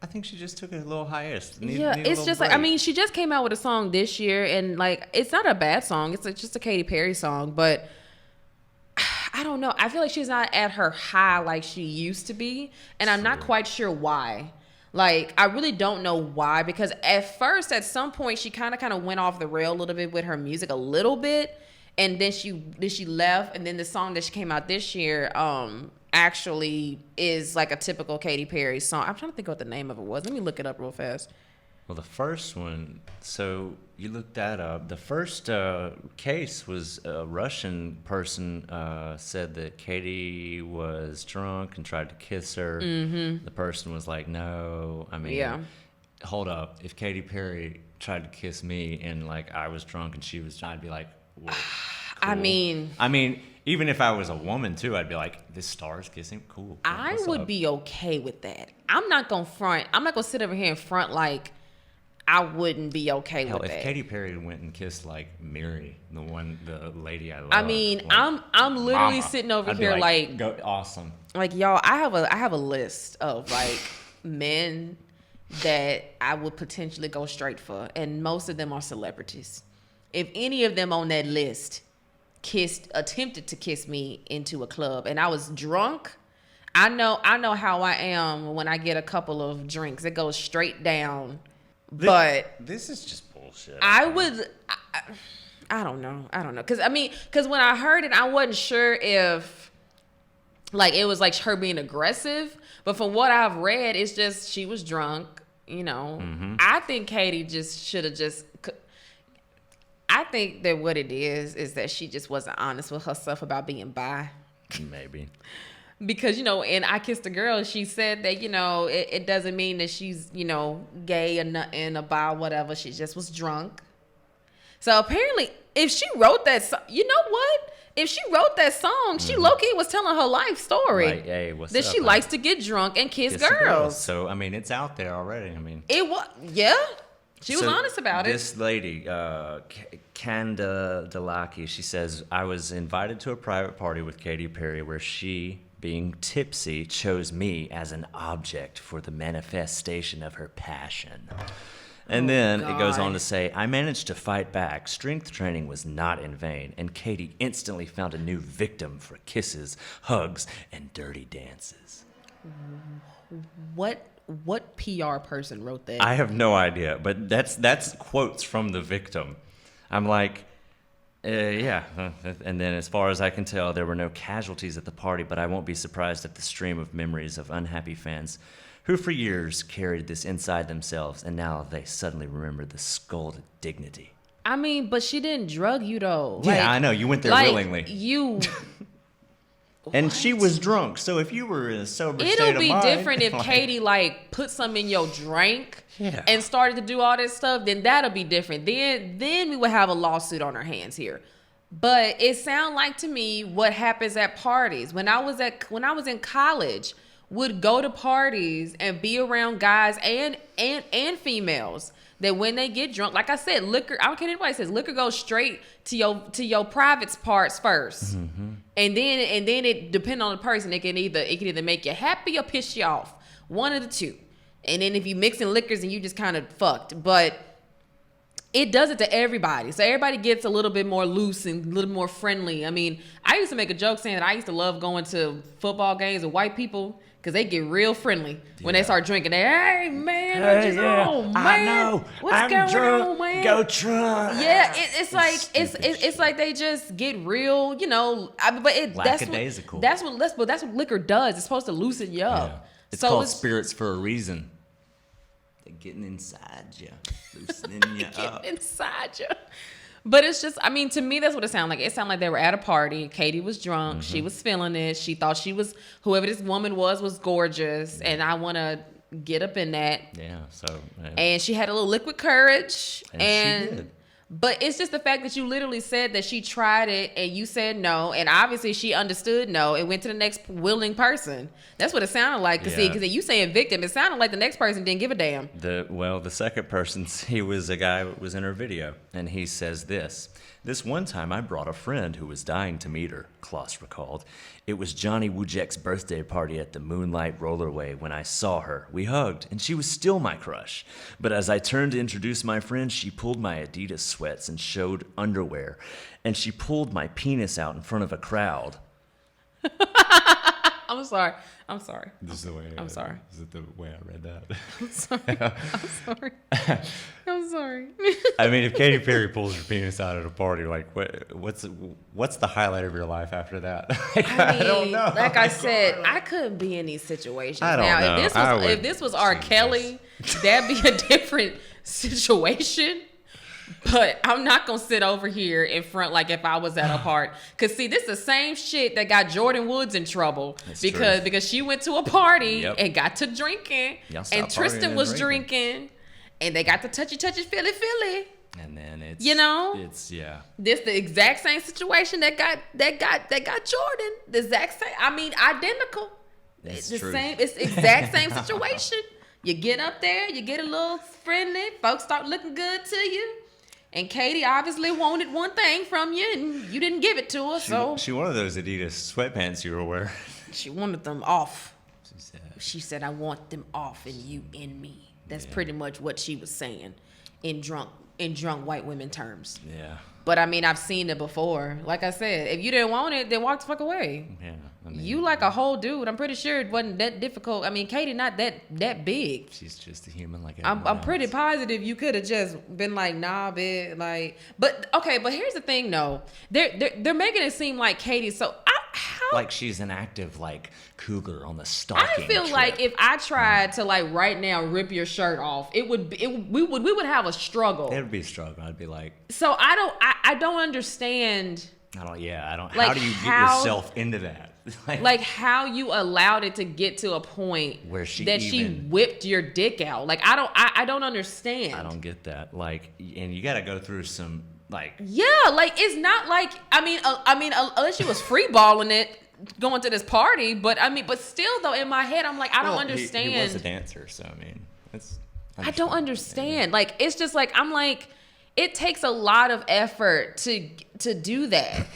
I think she just took a little hiatus. It's just break. Like, I mean, she just came out with a song this year, and like, it's not a bad song. It's like just a Katy Perry song, but I don't know. I feel like she's not at her high like she used to be, and I'm not quite sure why. Like, I really don't know why, because at first, at some point, she kind of went off the rail a little bit with her music, a little bit, and then she left, and then the song that she came out this year, actually is like a typical Katy Perry song. I'm trying to think what the name of it was. Let me look it up real fast. Well, the first one, so you looked that up. The first case was a Russian person said that Katy was drunk and tried to kiss her. Mm-hmm. The person was like, no. I mean, hold up. If Katy Perry tried to kiss me and like I was drunk and she was, I'd be like, whoa, cool. I mean, even if I was a woman too, I'd be like, this star's kissing, cool. I would be okay with that. I'm not gonna front. I'm not gonna sit over here and front like I wouldn't be okay with that. If Katy Perry went and kissed like Mary, the lady I love. I mean, like, I'm literally sitting over here like go, awesome. Like, y'all, I have a list of like men that I would potentially go straight for, and most of them are celebrities. If any of them on that list attempted to kiss me into a club and I was drunk, I know how I am when I get a couple of drinks. It goes straight down. But this is just bullshit. I don't know. Because when I heard it, I wasn't sure if like it was like her being aggressive. But from what I've read, it's just she was drunk. You know, I think Katy just should have just. I think that what it is that she just wasn't honest with herself about being bi. Maybe. Because, you know, in I Kissed a Girl, she said that, you know, it doesn't mean that she's, you know, gay or nothing or bi or whatever. She just was drunk. So apparently, if she wrote that song, you know what? If she wrote that song, she low-key was telling her life story. Like, hey, what's that up, she likes to get drunk and kiss girls. Girls. So, I mean, it's out there already. I mean. It was, yeah. She was honest about it. This lady, Kanda Delaki, she says, I was invited to a private party with Katy Perry where she, being tipsy, chose me as an object for the manifestation of her passion. And then it goes on to say, I managed to fight back. Strength training was not in vain, and Katy instantly found a new victim for kisses, hugs, and dirty dances. What PR person wrote that? I have no idea, but that's quotes from the victim. I'm like, yeah. And then as far as I can tell, there were no casualties at the party, but I won't be surprised at the stream of memories of unhappy fans who for years carried this inside themselves, and now they suddenly remember the scalded dignity. I mean, but she didn't drug you, though. Yeah, like, I know. You went there willingly. You... And she was drunk, so if you were in a sober state of mind... It'll be different if Katy, like, put some in your drink and started to do all this stuff, then that'll be different. Then we would have a lawsuit on our hands here. But it sounds like to me what happens at parties. When I was in college, would go to parties and be around guys and females that when they get drunk, like I said, liquor, I don't care what anybody says, liquor goes straight to your private parts first. Mm-hmm. And then it depends on the person. It can either make you happy or piss you off. One of the two. And then if you mixing liquors and you just kind of fucked. But it does it to everybody. So everybody gets a little bit more loose and a little more friendly. I mean, I used to make a joke saying that I used to love going to football games with white people because they get real friendly when they start drinking. Hey, man, man? I know. What's going drunk. on, man? Go try. Yeah, it's like they just get real, you know. Lackadaisical. That's what liquor does. It's supposed to loosen you up. Yeah. It's called spirits for a reason. They're getting inside you, loosening you up. Getting inside you. But it's just, I mean, to me, that's what it sounded like. It sounded like they were at a party. Katy was drunk. Mm-hmm. She was feeling it. She thought whoever this woman was gorgeous. And I want to get up in that. Yeah, so. Yeah. And she had a little liquid courage. And she did. But it's just the fact that you literally said that she tried it and you said no. And obviously she understood no and went to the next willing person. That's what it sounded like. Because you saying victim, it sounded like the next person didn't give a damn. The second person, he was a guy that was in her video. And he says this. This one time I brought a friend who was dying to meet her, Klaus recalled. It was Johnny Wujek's birthday party at the Moonlight Rollerway when I saw her. We hugged, and she was still my crush. But as I turned to introduce my friend, she pulled my Adidas sweats and showed underwear. And she pulled my penis out in front of a crowd. I'm sorry. I'm sorry. This is the way. I'm sorry. Is it the way I read that? I'm sorry. I'm sorry. I'm sorry. I mean, if Katy Perry pulls your penis out at a party, like what's the highlight of your life after that? I don't know. Like I said, I couldn't be in these situations. I don't know. If this was R. Kelly, that'd be a different situation. But I'm not going to sit over here in front like if I was at a party. Because, see, this is the same shit that got Jordan Woods in trouble. That's because she went to a party Yep. and got to drinking. Y'all And stopped Tristan partying was and drinking. And they got the touchy, Philly. And then it's, yeah. This the exact same situation that got Jordan. The exact same. I mean, identical. That's It's the true. same. It's the exact same situation. You get up there, you get a little friendly. Folks start looking good to you. And Katy obviously wanted one thing from you, and you didn't give it to her. So She one of those Adidas sweatpants you were wearing. she wanted them off. She said. She said, "I want them off, and you in me." That's pretty much what she was saying, in drunk white women terms. Yeah. But I mean, I've seen it before. Like I said, if you didn't want it, then walk the fuck away. Yeah. I mean, You like a whole dude. I'm pretty sure it wasn't that difficult. I mean, Katy not that big. she's just a human like I'm everyone pretty else. positive you could have just been like, nah, bitch. Like, but okay. But here's the thing, though. They're making it seem like Katy. So how? Like she's an active like cougar on the stalking I feel trip. like if I tried to like right now rip your shirt off, we would have a struggle. It would be a struggle. I'd be like, So I don't understand. I don't. Like, how do you get how- yourself into that? Like how you allowed it to get to a point Where she whipped your dick out. Like I don't understand. I don't get that. Like, and you got to go through some like. Yeah, like it's not like I mean unless she was free balling it going to this party, but still though in my head I'm like I don't understand. He was a dancer, so I mean, it's. I don't understand. Like it's just like I'm like it takes a lot of effort to do that.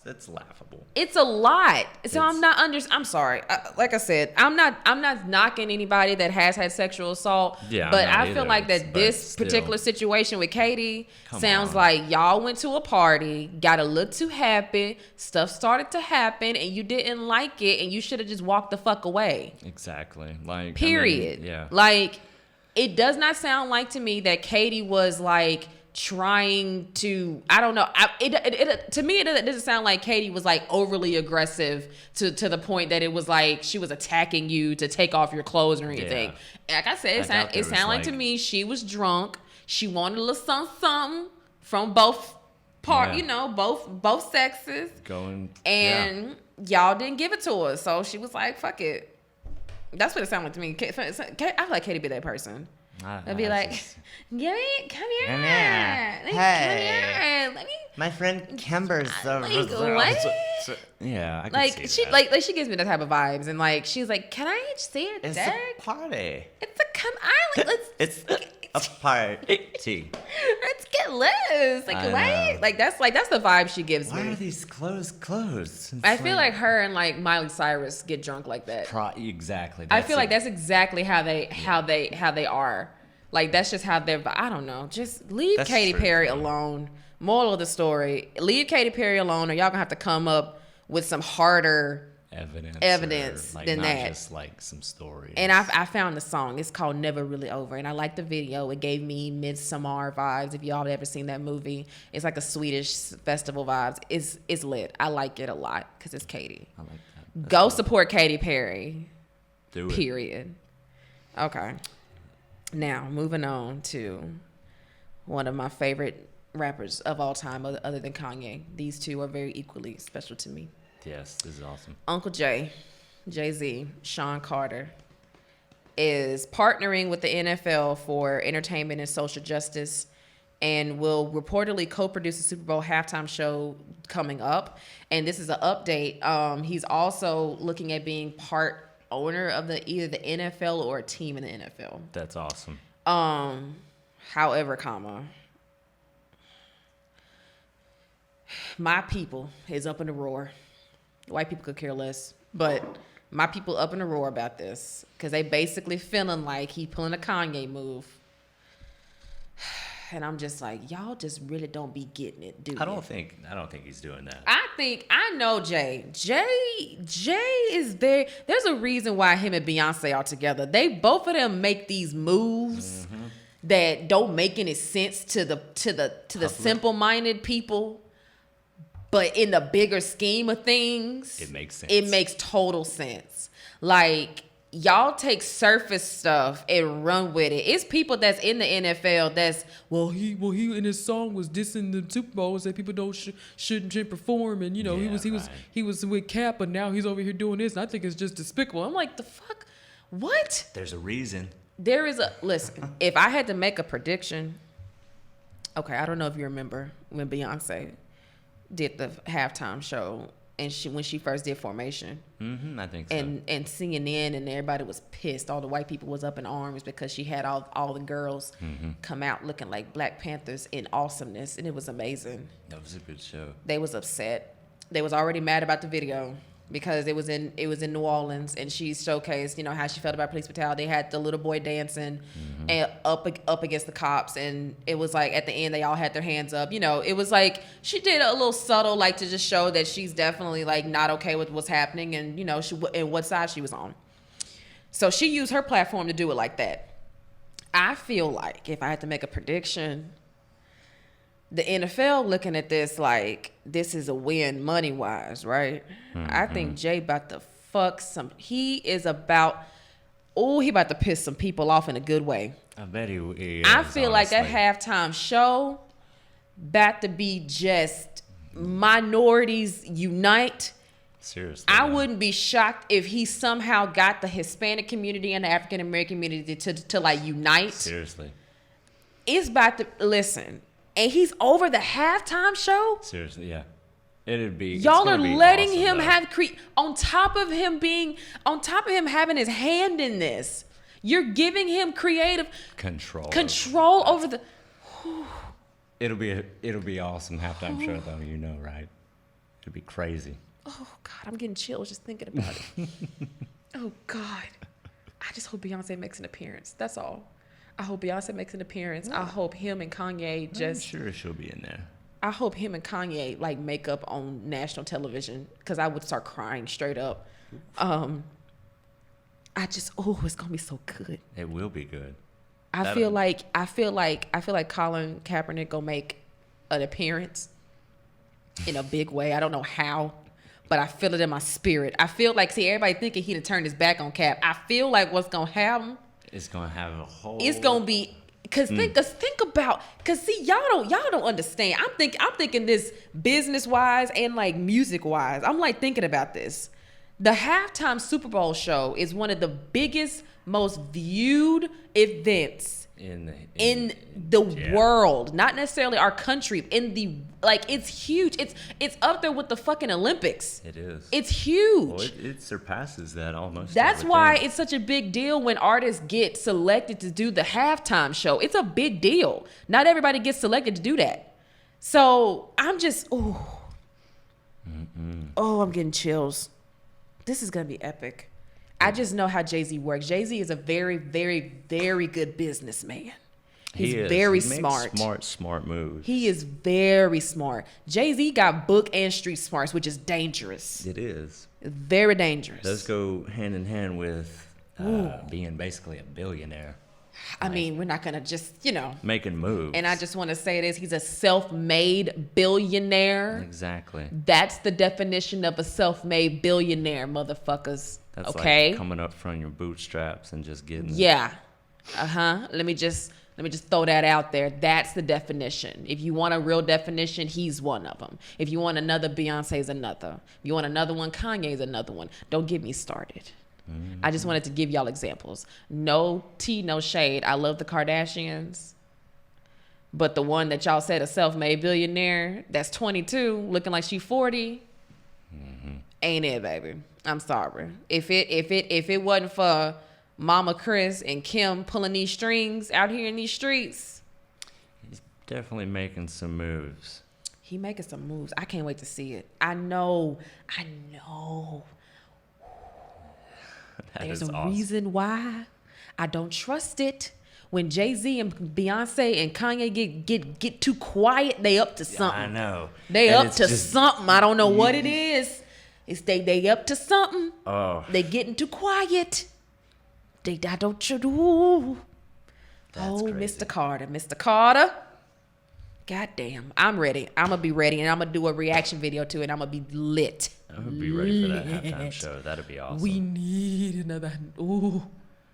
That's laughable. It's a lot. So I'm sorry. Like I said, I'm not knocking anybody that has had sexual assault. Yeah, but I'm not I feel either, like that but this still. particular situation with Katy Come sounds on. like y'all went to a party, got a little too happy, stuff started to happen, and you didn't like it, and you should have just walked the fuck away. Exactly. Like. Period. I mean, yeah. Like, it does not sound like to me that Katy was like trying to, I don't know. To me, it doesn't sound like Katy was like overly aggressive to the point that it was like she was attacking you to take off your clothes or anything. Like I said, it sounded like to me she was drunk. She wanted a little something from both both sexes. And y'all didn't give it to her, so she was like, "Fuck it." That's what it sounded like to me. I feel like Katy be that person. I'd be like, come here. Come here. Come here. Let me. My friend Kimber's the Like, what? Yeah, I can Like see she that. like she gives me that type of vibes, and like she's like, "Can I see your It's dick? a party. It's a come on, let's It's a party. let's get loose." Like I what? know. Like that's the vibe she gives Why me. are these clothes closed? It's I feel like her and like Miley Cyrus get drunk like that. Exactly. I feel like that's exactly how they are. Like that's just how they're. I don't know. Just leave That's Katy true, Perry too. alone. Moral of the story: leave Katy Perry alone, or y'all gonna have to come up with some harder evidence or, like, than not that. Just like some stories. And I found the song. It's called "Never Really Over," and I like the video. It gave me Midsommar vibes. If y'all have ever seen that movie, it's like a Swedish festival vibes. It's lit. I like it a lot because it's Katy. I like that. Go support Katy Perry. Do it. Period. Okay. Now, moving on to one of my favorite rappers of all time, other than Kanye. These two are very equally special to me. Yes, this is awesome. Uncle Jay-Z, Sean Carter, is partnering with the NFL for entertainment and social justice and will reportedly co-produce a Super Bowl halftime show coming up. And this is an update. He's also looking at being part owner of either the NFL or a team in the NFL. That's awesome. However, My people is up in the roar. White people could care less, but my people up in the roar about this because they basically feeling like he pulling a Kanye move. And I'm just like, y'all just really don't be getting it, do you? I don't think he's doing that. I know Jay. Jay is there. There's a reason why him and Beyonce are together. They both of them make these moves that don't make any sense to the simple-minded people. But in the bigger scheme of things, it makes sense. It makes total sense. Like, y'all take surface stuff and run with it. It's people that's in the NFL that's, he in his song was dissing the Super Bowl and said people shouldn't perform, and he was with Cap, but now he's over here doing this, and I think it's just despicable. I'm like, the fuck? What? There's a reason. Listen, if I had to make a prediction, okay, I don't know if you remember when Beyonce did the halftime show and when she first did Formation. I think so. And CNN and everybody was pissed. All the white people was up in arms because she had all the girls come out looking like Black Panthers in awesomeness, and it was amazing. That was a good show. They was upset. They was already mad about the video because it was in New Orleans, and she showcased, how she felt about police brutality. They had the little boy dancing and up against the cops, and it was like at the end they all had their hands up. It was like she did a little subtle, like, to just show that she's definitely like not okay with what's happening, and and what side she was on. So she used her platform to do it like that. I feel like if I had to make a prediction, the NFL looking at this like this is a win money wise, right? I think Jay about to fuck he about to piss some people off in a good way. I bet he is. I feel like that halftime show about to be just minorities unite. Seriously. I wouldn't be shocked if he somehow got the Hispanic community and the African American community to like unite. Seriously. It's about to listen. And he's over the halftime show? Seriously, yeah. It'd be. Y'all are letting awesome, him though. have on top of him having his hand in this. You're giving him creative control over the. It'll be awesome halftime show though, right? It'll be crazy. Oh God, I'm getting chills just thinking about it. Oh God, I just hope Beyonce makes an appearance. That's all. I hope Beyonce makes an appearance. I hope him and Kanye I'm sure she'll be in there. I hope him and Kanye like make up on national television because I would start crying straight up. It's gonna be so good. It will be good. I feel like Colin Kaepernick gonna make an appearance in a big way. I don't know how, but I feel it in my spirit. I feel like everybody thinking he'd turned his back on Cap. I feel like what's gonna happen. It's gonna have a whole. It's gonna be because y'all don't understand. I'm thinking this business wise and like music wise. I'm like thinking about this. The halftime Super Bowl show is one of the biggest, most viewed events in the world. Not necessarily our country. It's huge. It's up there with the fucking Olympics. It is. It's huge. Well, it surpasses that almost. That's why it's such a big deal when artists get selected to do the halftime show. It's a big deal. Not everybody gets selected to do that. So I'm just I'm getting chills. This is gonna be epic. I just know how Jay-Z works. Jay-Z is a very, very, very good businessman. He's very smart. Smart moves. He is very smart. Jay-Z got book and street smarts, which is dangerous. It is. Very dangerous. It does go hand in hand with being basically a billionaire. I mean, we're not going to just, making moves. And I just want to say this. He's a self-made billionaire. Exactly. That's the definition of a self-made billionaire, motherfuckers. That's okay? Like coming up from your bootstraps and just getting. Yeah. Let me just throw that out there. That's the definition. If you want a real definition, he's one of them. If you want another, Beyonce's another. If you want another one, Kanye's another one. Don't get me started. I just wanted to give y'all examples. No tea, no shade. I love the Kardashians. But the one that y'all said a self-made billionaire that's 22, looking like she 40, ain't it, baby. I'm sorry. If it wasn't for Mama Chris and Kim pulling these strings out here in these streets. He's definitely making some moves. He making some moves. I can't wait to see it. I know. There's a reason why I don't trust it. When Jay-Z and Beyonce and Kanye get too quiet, they up to something. I know. They up to something. I don't know what it is. It's they up to something. Oh. They getting too quiet. I don't do. Oh, crazy. Mr. Carter. Goddamn. I'm ready. I'm going to be ready, and I'm going to do a reaction video to it. I'm going to be lit. I'm going to be ready for that halftime show. That'd be awesome. We need another. Ooh.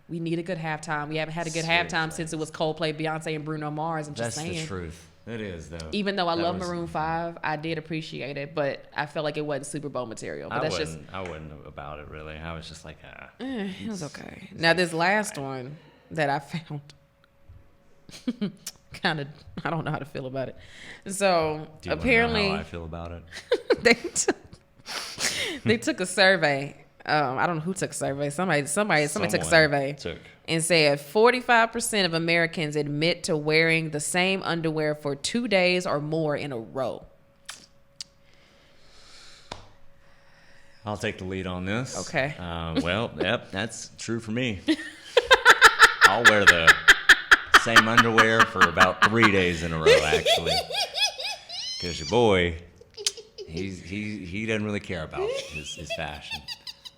We need a good halftime. We haven't had a good halftime since it was Coldplay, Beyonce, and Bruno Mars. I'm just saying. That's the truth. It is, though. Even though I love Maroon 5, I did appreciate it, but I felt like it wasn't Super Bowl material. But I wasn't about it, really. I was just like, it was okay. Now, this last one that I found, kind of, I don't know how to feel about it. So, do you apparently, know how I feel about it? they took a survey. I don't know who took a survey. Somebody took a survey and said 45% of Americans admit to wearing the same underwear for 2 days or more in a row. I'll take the lead on this. Okay. Well, yep, that's true for me. I'll wear the same underwear for about 3 days in a row, actually. Because your boy, he doesn't really care about his fashion.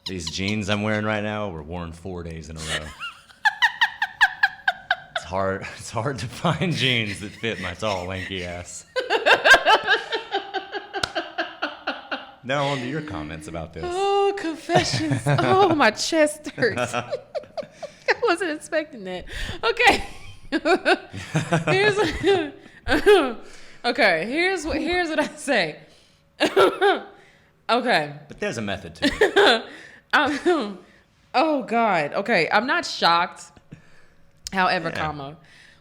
These jeans I'm wearing right now were worn 4 days in a row. It's hard to find jeans that fit my tall, lanky ass. Now on to your comments about this. Oh, confessions. Oh, my chest hurts. I wasn't expecting that. Okay. Here's what I say. Okay. But there's a method to it. Oh God. Okay. I'm not shocked. However,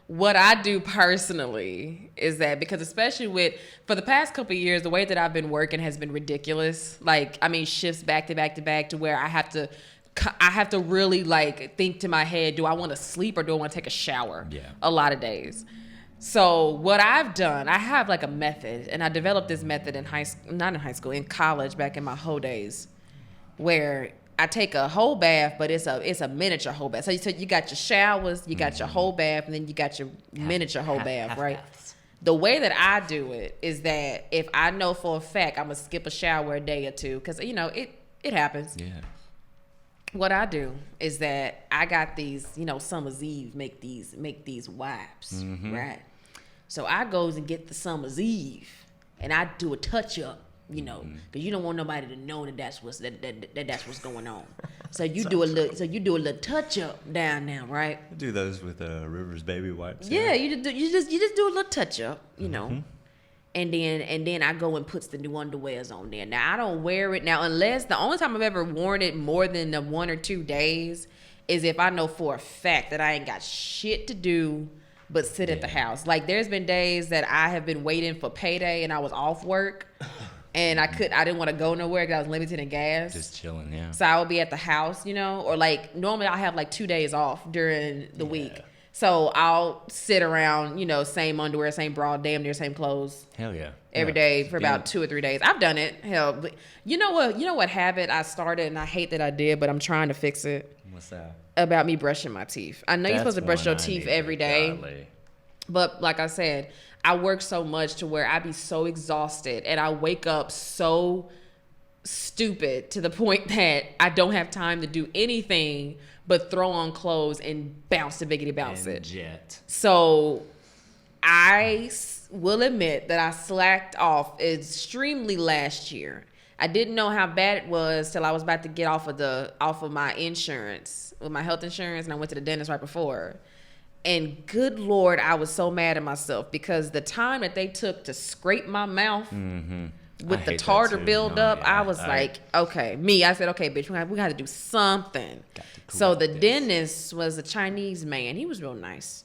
what I do personally is that because especially for the past couple of years, the way that I've been working has been ridiculous. Like, I mean, shifts back to back to back to where I have to really like think to my head, do I want to sleep or do I want to take a shower? Yeah. A lot of days. So what I've done, I have like a method, and I developed this method in college back in my whole days, where I take a whole bath, but it's a miniature whole bath. So you got your showers, you got your whole bath, and then you got your miniature whole bath, right? The way that I do it is that if I know for a fact I'm gonna skip a shower a day or two, because it happens. Yeah. What I do is that I got these, Summer's Eve make these wipes, right? So I goes and get the Summer's Eve, and I do a touch up, because you don't want nobody to know that's what's going on. So you do a little touch up down there, right? I do those with Rivers Baby wipes. Yeah, you just do a little touch up, And then I go and puts the new underwears on there. Now I don't wear it now unless the only time I've ever worn it more than the 1 or 2 days is if I know for a fact that I ain't got shit to do but sit at the house. Like there's been days that I have been waiting for payday and I was off work and I didn't want to go nowhere because I was limited in gas. Just chilling, yeah. So I would be at the house, or like normally I'll have like 2 days off during the week. So I'll sit around, same underwear, same bra, damn near same clothes. Hell yeah. Every day for about 2 or 3 days. I've done it. Hell, but you know what habit I started and I hate that I did, but I'm trying to fix it. What's that? About me brushing my teeth. I know you're supposed to brush your teeth every day. Godly. But like I said, I work so much to where I be so exhausted and I wake up so stupid to the point that I don't have time to do anything but throw on clothes and bounce to biggity bounce and it. Jet. So I will admit that I slacked off extremely last year. I didn't know how bad it was till I was about to get off of my insurance, with my health insurance, and I went to the dentist right before. And good Lord, I was so mad at myself because the time that they took to scrape my mouth with the tartar buildup, I was like, okay. I said, okay, bitch, we got to do something. So the dentist was a Chinese man. He was real nice.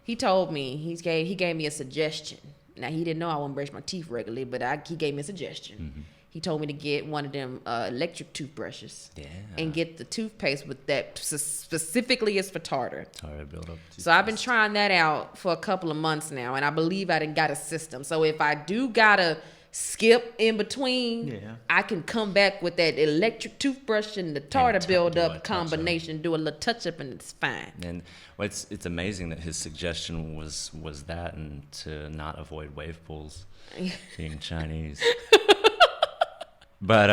He told me, he gave me a suggestion. Now, he didn't know I wouldn't brush my teeth regularly, but he gave me a suggestion. he told me to get one of them electric toothbrushes. Yeah. And get the toothpaste with that specifically is for tartar. Tartar buildup. So I've been trying that out for a couple of months now, and I believe I done got a system. So if I do gotta skip in between, I can come back with that electric toothbrush and the tartar buildup combination, do a little touch up, and it's fine. And it's amazing that his suggestion was that, and to not avoid wave pools, being Chinese. But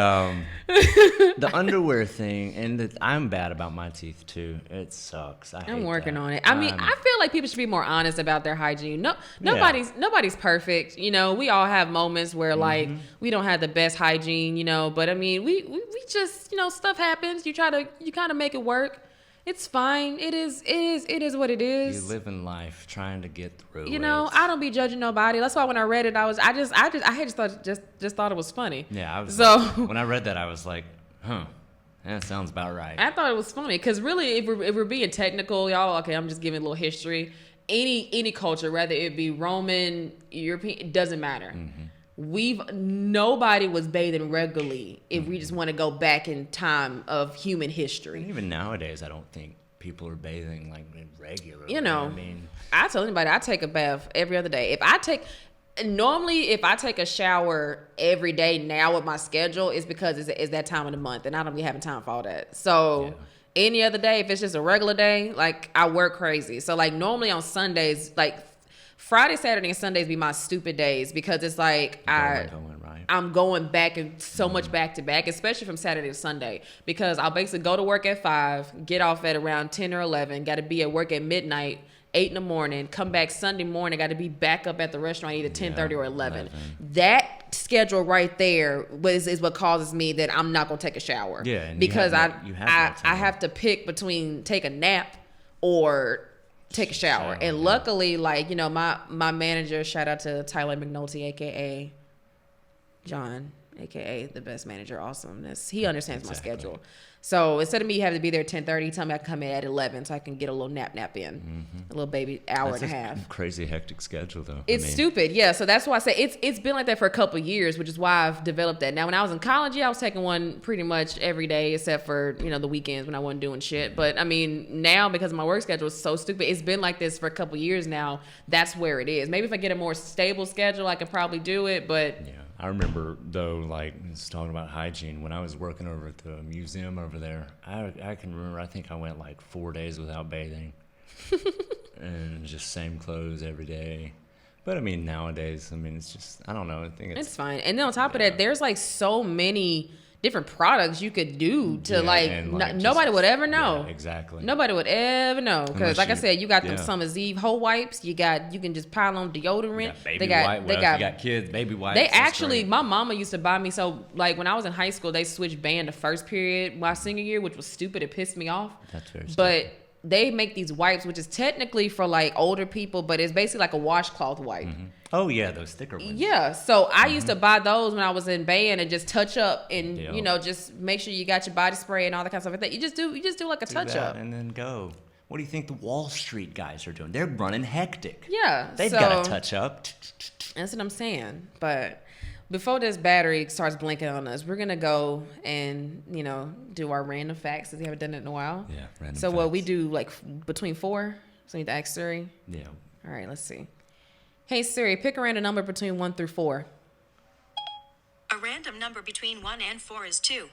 the underwear thing, and I'm bad about my teeth too. It sucks. I'm working on it. I mean, I feel like people should be more honest about their hygiene. Nobody's perfect. You know, we all have moments where like we don't have the best hygiene. You know, but I mean, we just, you know, stuff happens. You kind of make it work. It's fine. It is what it is. You live in life trying to get through. You know, I don't be judging nobody. That's why when I read it, I just thought it was funny. Yeah, when I read that, I was like, that sounds about right. I thought it was funny because really, if we're being technical, y'all, okay, I'm just giving a little history. Any culture, whether it be Roman, European, it doesn't matter. Nobody was bathing regularly if we just want to go back in time of human history. And even nowadays, I don't think people are bathing like regularly. You know, I mean, I tell anybody I take a bath every other day. If I take a shower every day now with my schedule, it's because it's that time of the month, and I don't be having time for all that. So any other day, if it's just a regular day, like I work crazy. So like normally on Sundays, like Friday, Saturday, and Sundays be my stupid days because it's like I'm going back and so much back to back, especially from Saturday to Sunday, because I'll basically go to work at 5, get off at around 10 or 11, got to be at work at midnight, 8 in the morning, come back Sunday morning, got to be back up at the restaurant either 10:30 or 11. That schedule right there is what causes me that I'm not going to take a shower. Yeah, because I have to pick between take a nap or take a shower. And luckily, like, you know, my manager, shout out to Tyler McNulty, aka John, aka the best manager, awesomeness. He understands my schedule. So instead of me having to be there at 10:30, he told me I can come in at 11 so I can get a little nap in. A little baby hour and a half. Crazy hectic schedule though. It's stupid, yeah. So that's why I say it's been like that for a couple of years, which is why I've developed that. Now when I was in college, I was taking one pretty much every day except for, you know, the weekends when I wasn't doing shit. But I mean, now because my work schedule is so stupid, it's been like this for a couple of years now. That's where it is. Maybe if I get a more stable schedule, I could probably do it, but yeah. I remember, though, like, just talking about hygiene, when I was working over at the museum over there, I can remember, I think I went, like, 4 days without bathing. And just same clothes every day. But, I mean, nowadays, I mean, it's just, I don't know. I think it's fine. And then on top of that, there's, like, so many different products you could do to nobody would ever know. Yeah, exactly. Nobody would ever know because, like I said, you got them Summer's Eve whole wipes. You can just pile on deodorant. They got kids, baby wipes. They actually, my mama used to buy me. So like when I was in high school, they switched band the first period my senior year, which was stupid. It pissed me off. That's very stupid. But they make these wipes, which is technically for like older people, but it's basically like a washcloth wipe. Oh yeah, those thicker ones. Yeah, so I used to buy those when I was in band and just touch up and you know, just make sure you got your body spray and all that kind of stuff like that. You just do like a touch up and then go. What do you think the Wall Street guys are doing? They're running hectic. Yeah, they've got to touch up. That's what I'm saying. But before this battery starts blinking on us, we're gonna go and, you know, do our random facts because we haven't done it in a while. Yeah, random So facts. what we do like between 4. So we need to ask Siri. Yeah. All right, let's see. Hey Siri, pick a random number between 1 through 4. A random number between 1 and 4 is 2.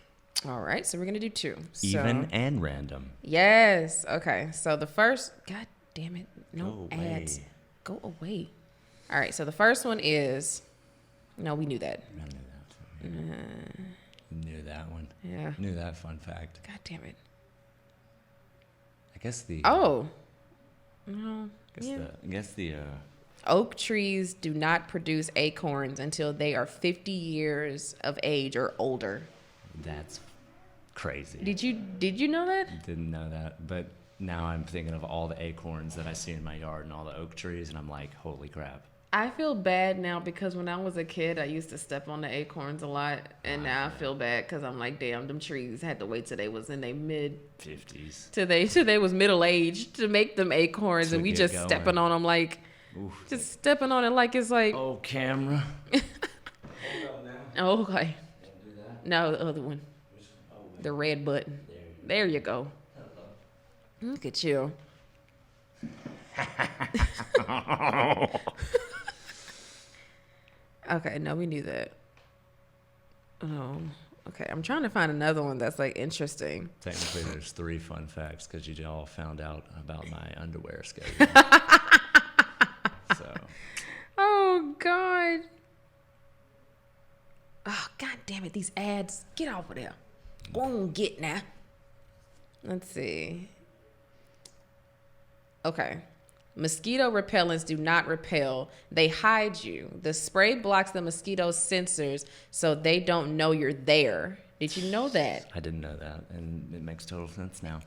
All right, so we're gonna do 2. Even and random. Yes. Okay. So the first, God damn it, Go no away. ads. Go away. All right. So the first one is, no, we knew that. I knew that. Knew that one. Yeah. Knew that fun fact. God damn it. I guess the. Oh. No. I guess the. Oak trees do not produce acorns until they are 50 years of age or older. That's crazy. Did you know that? Didn't know that, but now I'm thinking of all the acorns that I see in my yard and all the oak trees, and I'm like, holy crap. I feel bad now because when I was a kid, I used to step on the acorns a lot, and now I feel bad because I'm like, damn, them trees had to wait till they was in their mid-50s. Till they was middle-aged to make them acorns, and we just going. Stepping on them like, oof. Just stepping on it like it's like... Oh, camera. Oh, okay. No, the other one. The red button. There you go. Look at you. Okay, no, we knew that. Oh, okay. I'm trying to find another one that's like interesting. Technically, there's 3 fun facts because you all found out about my underwear schedule. So. Oh God. Oh God damn it! These ads. Get off of there. Go on, get now. Let's see. Okay. Mosquito repellents do not repel. They hide you. The spray blocks the mosquito's sensors so they don't know you're there. Did you know that? I didn't know that, and it makes total sense now.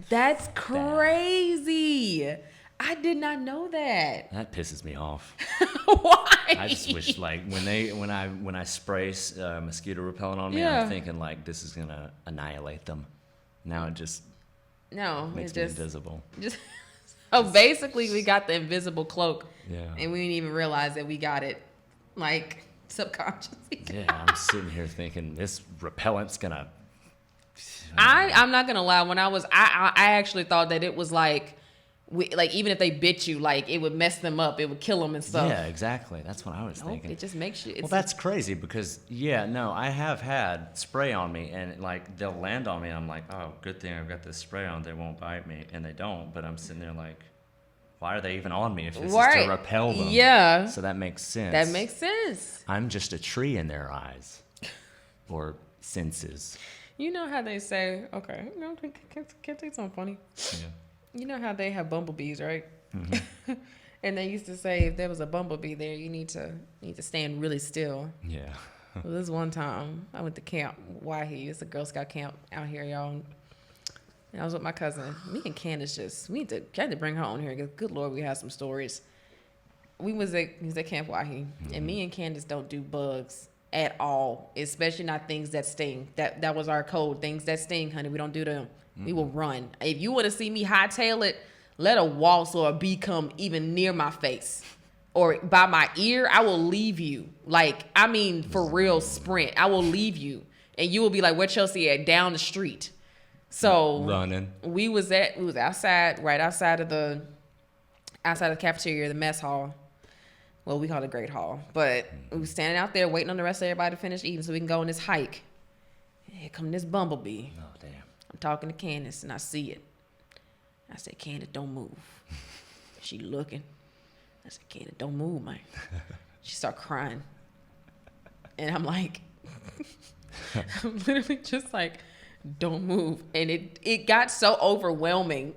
That's crazy. I did not know that. That pisses me off. Why? I just wish, like, when I spray mosquito repellent on me, I'm thinking like this is gonna annihilate them. Now it just makes me invisible. So basically, we got the invisible cloak, and we didn't even realize that we got it, like, subconsciously. Yeah, I'm sitting here thinking this repellent's gonna. I'm not gonna lie. When I actually thought that it was like, even if they bit you, like it would mess them up, it would kill them and stuff. Yeah, exactly. That's what I was thinking. It just makes you. Well, that's crazy because I have had spray on me and like they'll land on me and I'm like, oh, good thing I've got this spray on. They won't bite me, and they don't. But I'm sitting there like, why are they even on me if this is to repel them? Yeah. So that makes sense. That makes sense. I'm just a tree in their eyes, or senses. You know how they say, okay, can't say something funny. Yeah. You know how they have bumblebees, right? Mm-hmm. And they used to say if there was a bumblebee there, you need to stand really still. Yeah. Well, this one time I went to Camp Wahi. It's a Girl Scout camp out here, y'all. And I was with my cousin. Me and Candace we had to bring her on here because, good Lord, we had some stories. He was at Camp Wahi, and me and Candace don't do bugs at all, especially not things that sting. That was our code. Things that sting, honey, we don't do them. We will run. If you want to see me hightail it, let a wasp or a bee come even near my face or by my ear, I will leave you. Like, I mean, for real sprint. I will leave you. And you will be like, where Chelsea at? Down the street. So running. We was outside, right outside of the cafeteria, the mess hall. Well, we call it Great Hall. But we was standing out there waiting on the rest of everybody to finish eating so we can go on this hike. Here come this bumblebee. Oh, damn. I'm talking to Candace, and I see it. I said, Candace, don't move. She looking. I said, Candace, don't move, man. She start crying. And I'm like, I'm literally just like, don't move. And it got so overwhelming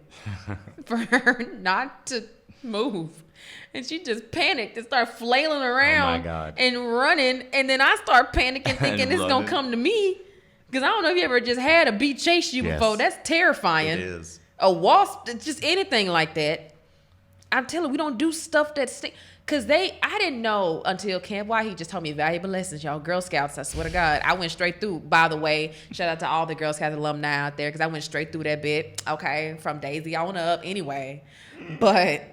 for her not to move. And she just panicked and started flailing around. Oh my God. And running. And then I start panicking, thinking it's going to come to me. Because I don't know if you ever just had a bee chase you before. That's terrifying. It is. A wasp, just anything like that. I'm telling you, we don't do stuff that stink. Because I didn't know until Camp Y. He just told me valuable lessons, y'all. Girl Scouts, I swear to God. I went straight through, by the way. Shout out to all the Girl Scouts alumni out there because I went straight through that bit. Okay, from Daisy on up anyway. But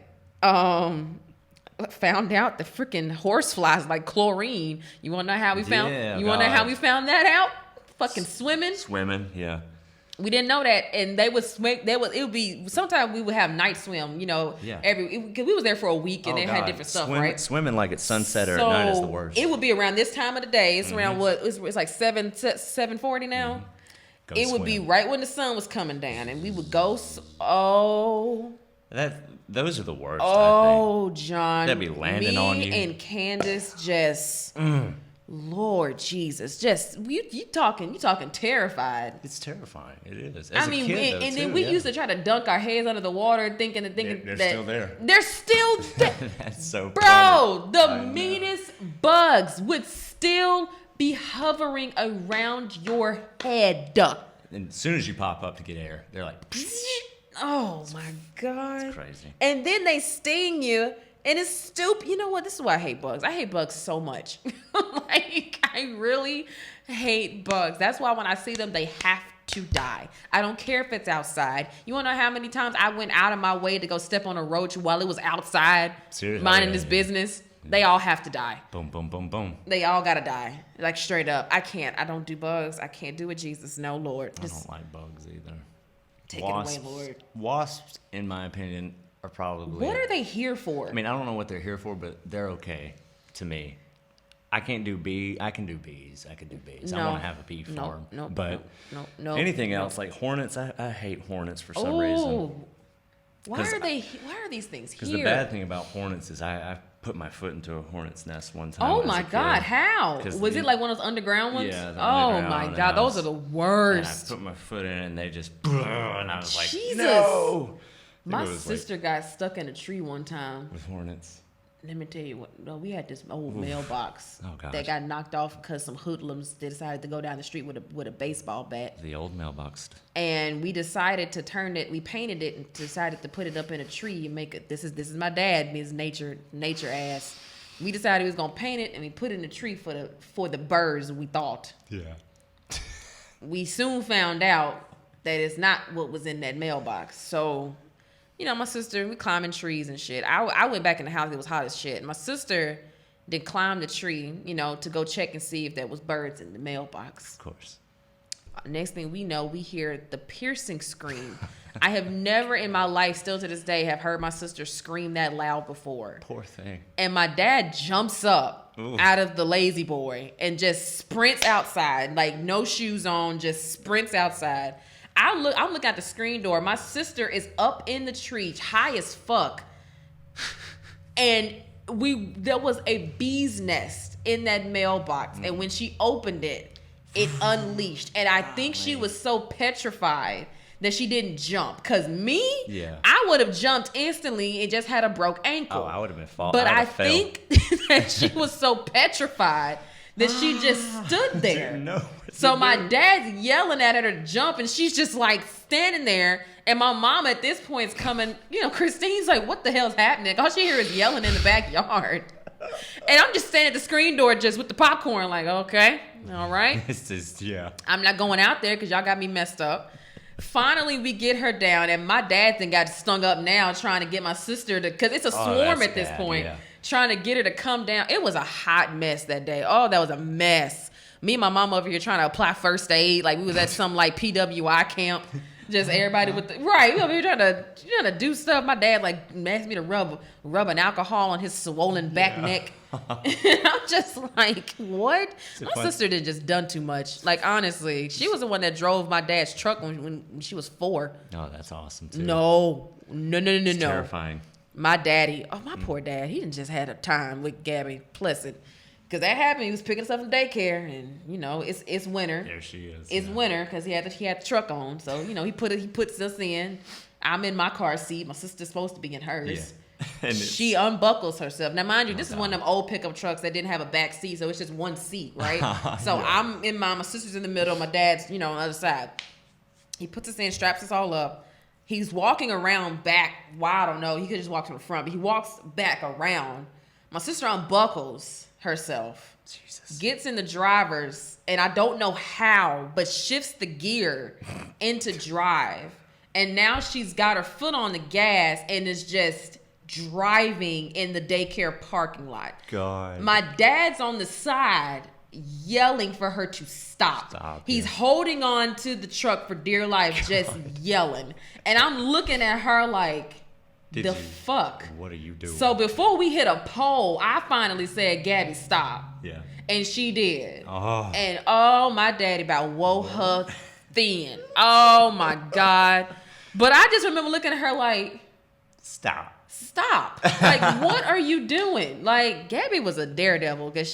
found out the freaking horse flies like chlorine. You want to know how we found how we found that out? Fucking swimming. Swimming, yeah. We didn't know that, and they would swim. It would be sometimes we would have night swim. You know, because we was there for a week and they had different stuff, right? Swimming like at sunset or at night is the worst. It would be around this time of the day. It's around it's like 7:40 now. It would be right when the sun was coming down, and we would go. Those are the worst. Oh, I think. John, that'd be landing on you. And Candace just. Lord Jesus, just you talking terrified. It's terrifying. It is. As a kid, then we used to try to dunk our heads under the water, thinking they're that still there. They're still there. That's so bro. The meanest bugs would still be hovering around your head. And as soon as you pop up to get air, they're like, oh my God, it's crazy. And then they sting you. And it's stupid. You know what? This is why I hate bugs. I hate bugs so much. Like, I really hate bugs. That's why when I see them, they have to die. I don't care if it's outside. You want to know how many times I went out of my way to go step on a roach while it was outside minding its business? They all have to die. Boom, boom, boom, boom. They all gotta die. Like straight up. I can't. I don't do bugs. I can't do it, Jesus. No, Lord. I don't like bugs either. Take it away, Lord. Wasps, in my opinion, are probably... What are they here for? I mean, I don't know what they're here for, but they're okay to me. I can't do bees. I can do bees. I No. want to have a bee farm. But no. anything else, like hornets, I hate hornets for some reason. Why are these things here? Because the bad thing about hornets is I put my foot into a hornet's nest one time. Oh as my a kid. God, how? Was it like one of those underground ones? Yeah. Oh my God, those are the worst. And I put my foot in it and they just, and I was like, Jesus. no. My sister got stuck in a tree one time. With hornets. Let me tell you what. No, we had this old mailbox gosh. that got knocked off because some hoodlums decided to go down the street with a baseball bat. The old mailbox. And we decided to turn it. We painted it and decided to put it up in a tree and make it. This is my dad, his nature ass. We decided we was gonna paint it and we put it in a tree for the birds. We thought. Yeah. We soon found out that it's not what was in that mailbox. So. You know, my sister, we climbing trees and shit. I went back in the house. It was hot as shit. My sister did climb the tree, you know, to go check and see if there was birds in the mailbox. Of course. Next thing we know, we hear the piercing scream. I have never in my life, still to this day, have heard my sister scream that loud before. Poor thing. And my dad jumps up out of the lazy boy and just sprints outside, like no shoes on, just sprints outside. I'm looking at the screen door. My sister is up in the tree, high as fuck. And there was a bee's nest in that mailbox. And when she opened it, it unleashed. And I think she was so petrified that she didn't jump. Cause I would have jumped instantly and just had a broke ankle. Oh, I would have been falling. But I think that she was so petrified that she just stood there. So my dad's yelling at her to jump, and she's just like standing there. And my mom at this point is coming, you know, Christine's like, what the hell's happening? All she hear is yelling in the backyard. And I'm just standing at the screen door just with the popcorn like, okay, all right. It's just, yeah. I'm not going out there because y'all got me messed up. Finally, we get her down, and my dad then got stung up now trying to get my sister to, because it's a swarm at this point. Yeah. Trying to get her to come down. It was a hot mess that day. Oh, that was a mess. Me and my mom over here trying to apply first aid. Like we was at some like PWI camp. Just everybody with the, right. We over here trying to do stuff. My dad like asked me to rub an alcohol on his swollen back neck. I'm just like, what? My sister did just done too much. Like honestly, she was the one that drove my dad's truck when she was 4. Oh, that's awesome too. No. It's terrifying. My daddy, my poor dad, he didn't just had a time with Gabby Plessett. Because that happened, he was picking us up from daycare, and, you know, it's winter. There she is. It's winter, because he had the truck on. So, you know, he puts us in. I'm in my car seat. My sister's supposed to be in hers. Yeah. She unbuckles herself. Now, mind you, this is one of them old pickup trucks that didn't have a back seat, so it's just one seat, right? So I'm in my sister's in the middle, my dad's, you know, on the other side. He puts us in, straps us all up. He's walking around back. Well, I don't know. He could just walk to the front, but he walks back around. My sister unbuckles herself. Jesus. Gets in the driver's, and I don't know how, but shifts the gear into drive. And now she's got her foot on the gas and is just driving in the daycare parking lot. God. My dad's on the side yelling for her to stop. He's holding on to the truck for dear life, just yelling. And I'm looking at her like, fuck? What are you doing? So before we hit a pole, I finally said, Gabby, stop. Yeah. And she did. Oh. And my daddy about wore her thin. Oh my God. But I just remember looking at her like, Stop. Like, what are you doing? Like, Gabby was a daredevil because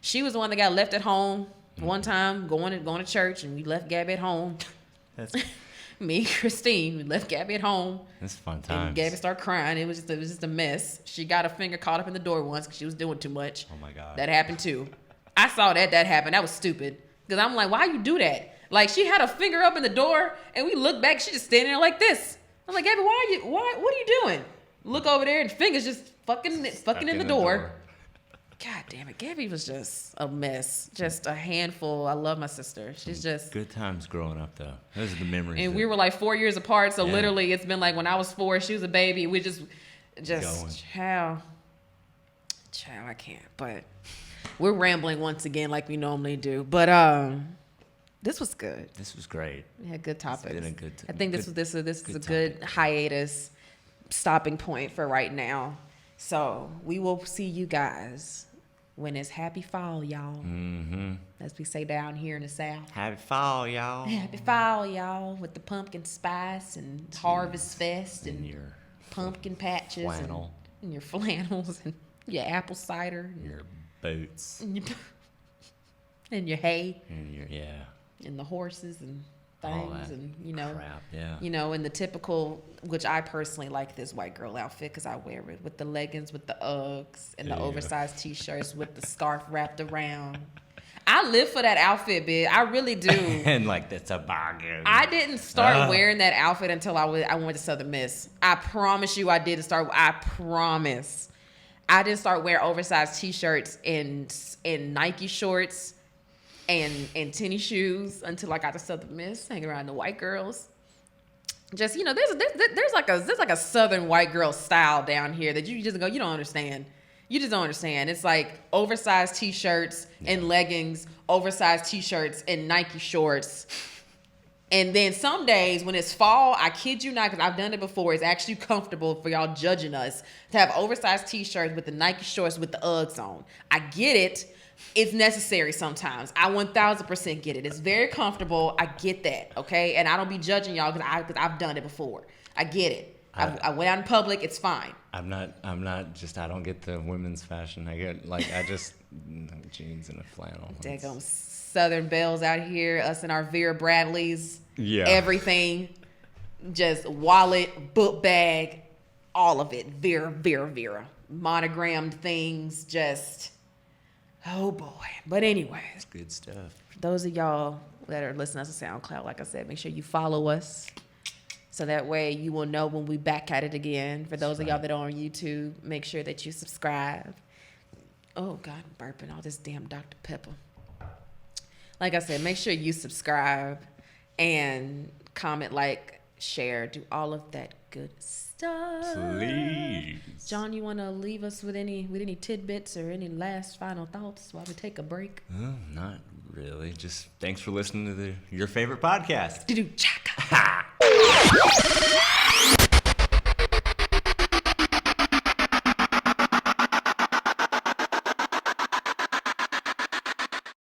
she was the one that got left at home one time going to church, and we left Gabby at home. Me and Christine, we left Gabby at home. That's fun times. And Gabby started crying. It was just a mess. She got her finger caught up in the door once because she was doing too much. Oh my God. That happened too. I saw that happen. That was stupid. Because I'm like, why you do that? Like, she had her finger up in the door, and we look back, she just standing there like this. I'm like, Gabby, what are you doing? Look over there, and fingers just fucking in the door. God damn it. Gabby was just a mess. Just a handful. I love my sister. She's just... Good times growing up, though. Those are the memories. And we were like 4 years apart, so literally it's been like when I was 4, she was a baby. We just Going. how... Child, I can't. But we're rambling once again like we normally do. But this was good. This was great. We had good topics. It's been a good. I think this is a good good topic. hiatus stopping point for right now. So we will see you guys when it's happy fall, y'all. Mm-hmm. As we say down here in the South. Happy fall, y'all. Happy fall, y'all, with the pumpkin spice and harvest fest And and your pumpkin patches flannel. and your flannels and your apple cider your boots and your hay and your and the horses and all things that and crap. Yeah. in the typical, which I personally like this white girl outfit because I wear it with the leggings with the Uggs and the Yeah. oversized t-shirts with the scarf wrapped around. I live for that outfit, bitch. I really do. And like the toboggan. I didn't start wearing that outfit until I went to Southern Miss. I promise you I didn't start. I promise. I didn't start wearing oversized t-shirts and Nike shorts and tennis shoes until I got to Southern Miss, hanging around the white girls. Just, there's like a Southern white girl style down here that you just go, you don't understand. You just don't understand. It's like oversized t-shirts and leggings, oversized t-shirts and Nike shorts. And then some days when it's fall, I kid you not, because I've done it before, it's actually comfortable for y'all judging us to have oversized t-shirts with the Nike shorts with the Uggs on. I get it. It's necessary sometimes. I 1000% get it. It's very comfortable. I get that, okay? And I don't be judging y'all because I've done it before. I get it. I went out in public. It's fine. I don't get the women's fashion. I just jeans and a flannel. Daggum Southern Belles out here, us and our Vera Bradleys. Yeah. Everything. Just wallet, book bag, all of it. Vera. Monogrammed things, just, oh boy. But anyways, It's good stuff. for those of y'all that are listening to SoundCloud, like I said, make sure you follow us. So that way you will know when we back at it again. For those of y'all that are on YouTube, make sure that you subscribe. Oh, God, I'm burping all this damn Dr. Pepper. Like I said, make sure you subscribe and comment, like, share, do all of that good stuff. Please. John, you want to leave us with any tidbits or any last final thoughts while we take a break? Not really. Just thanks for listening to your favorite podcast. Do-do-cha.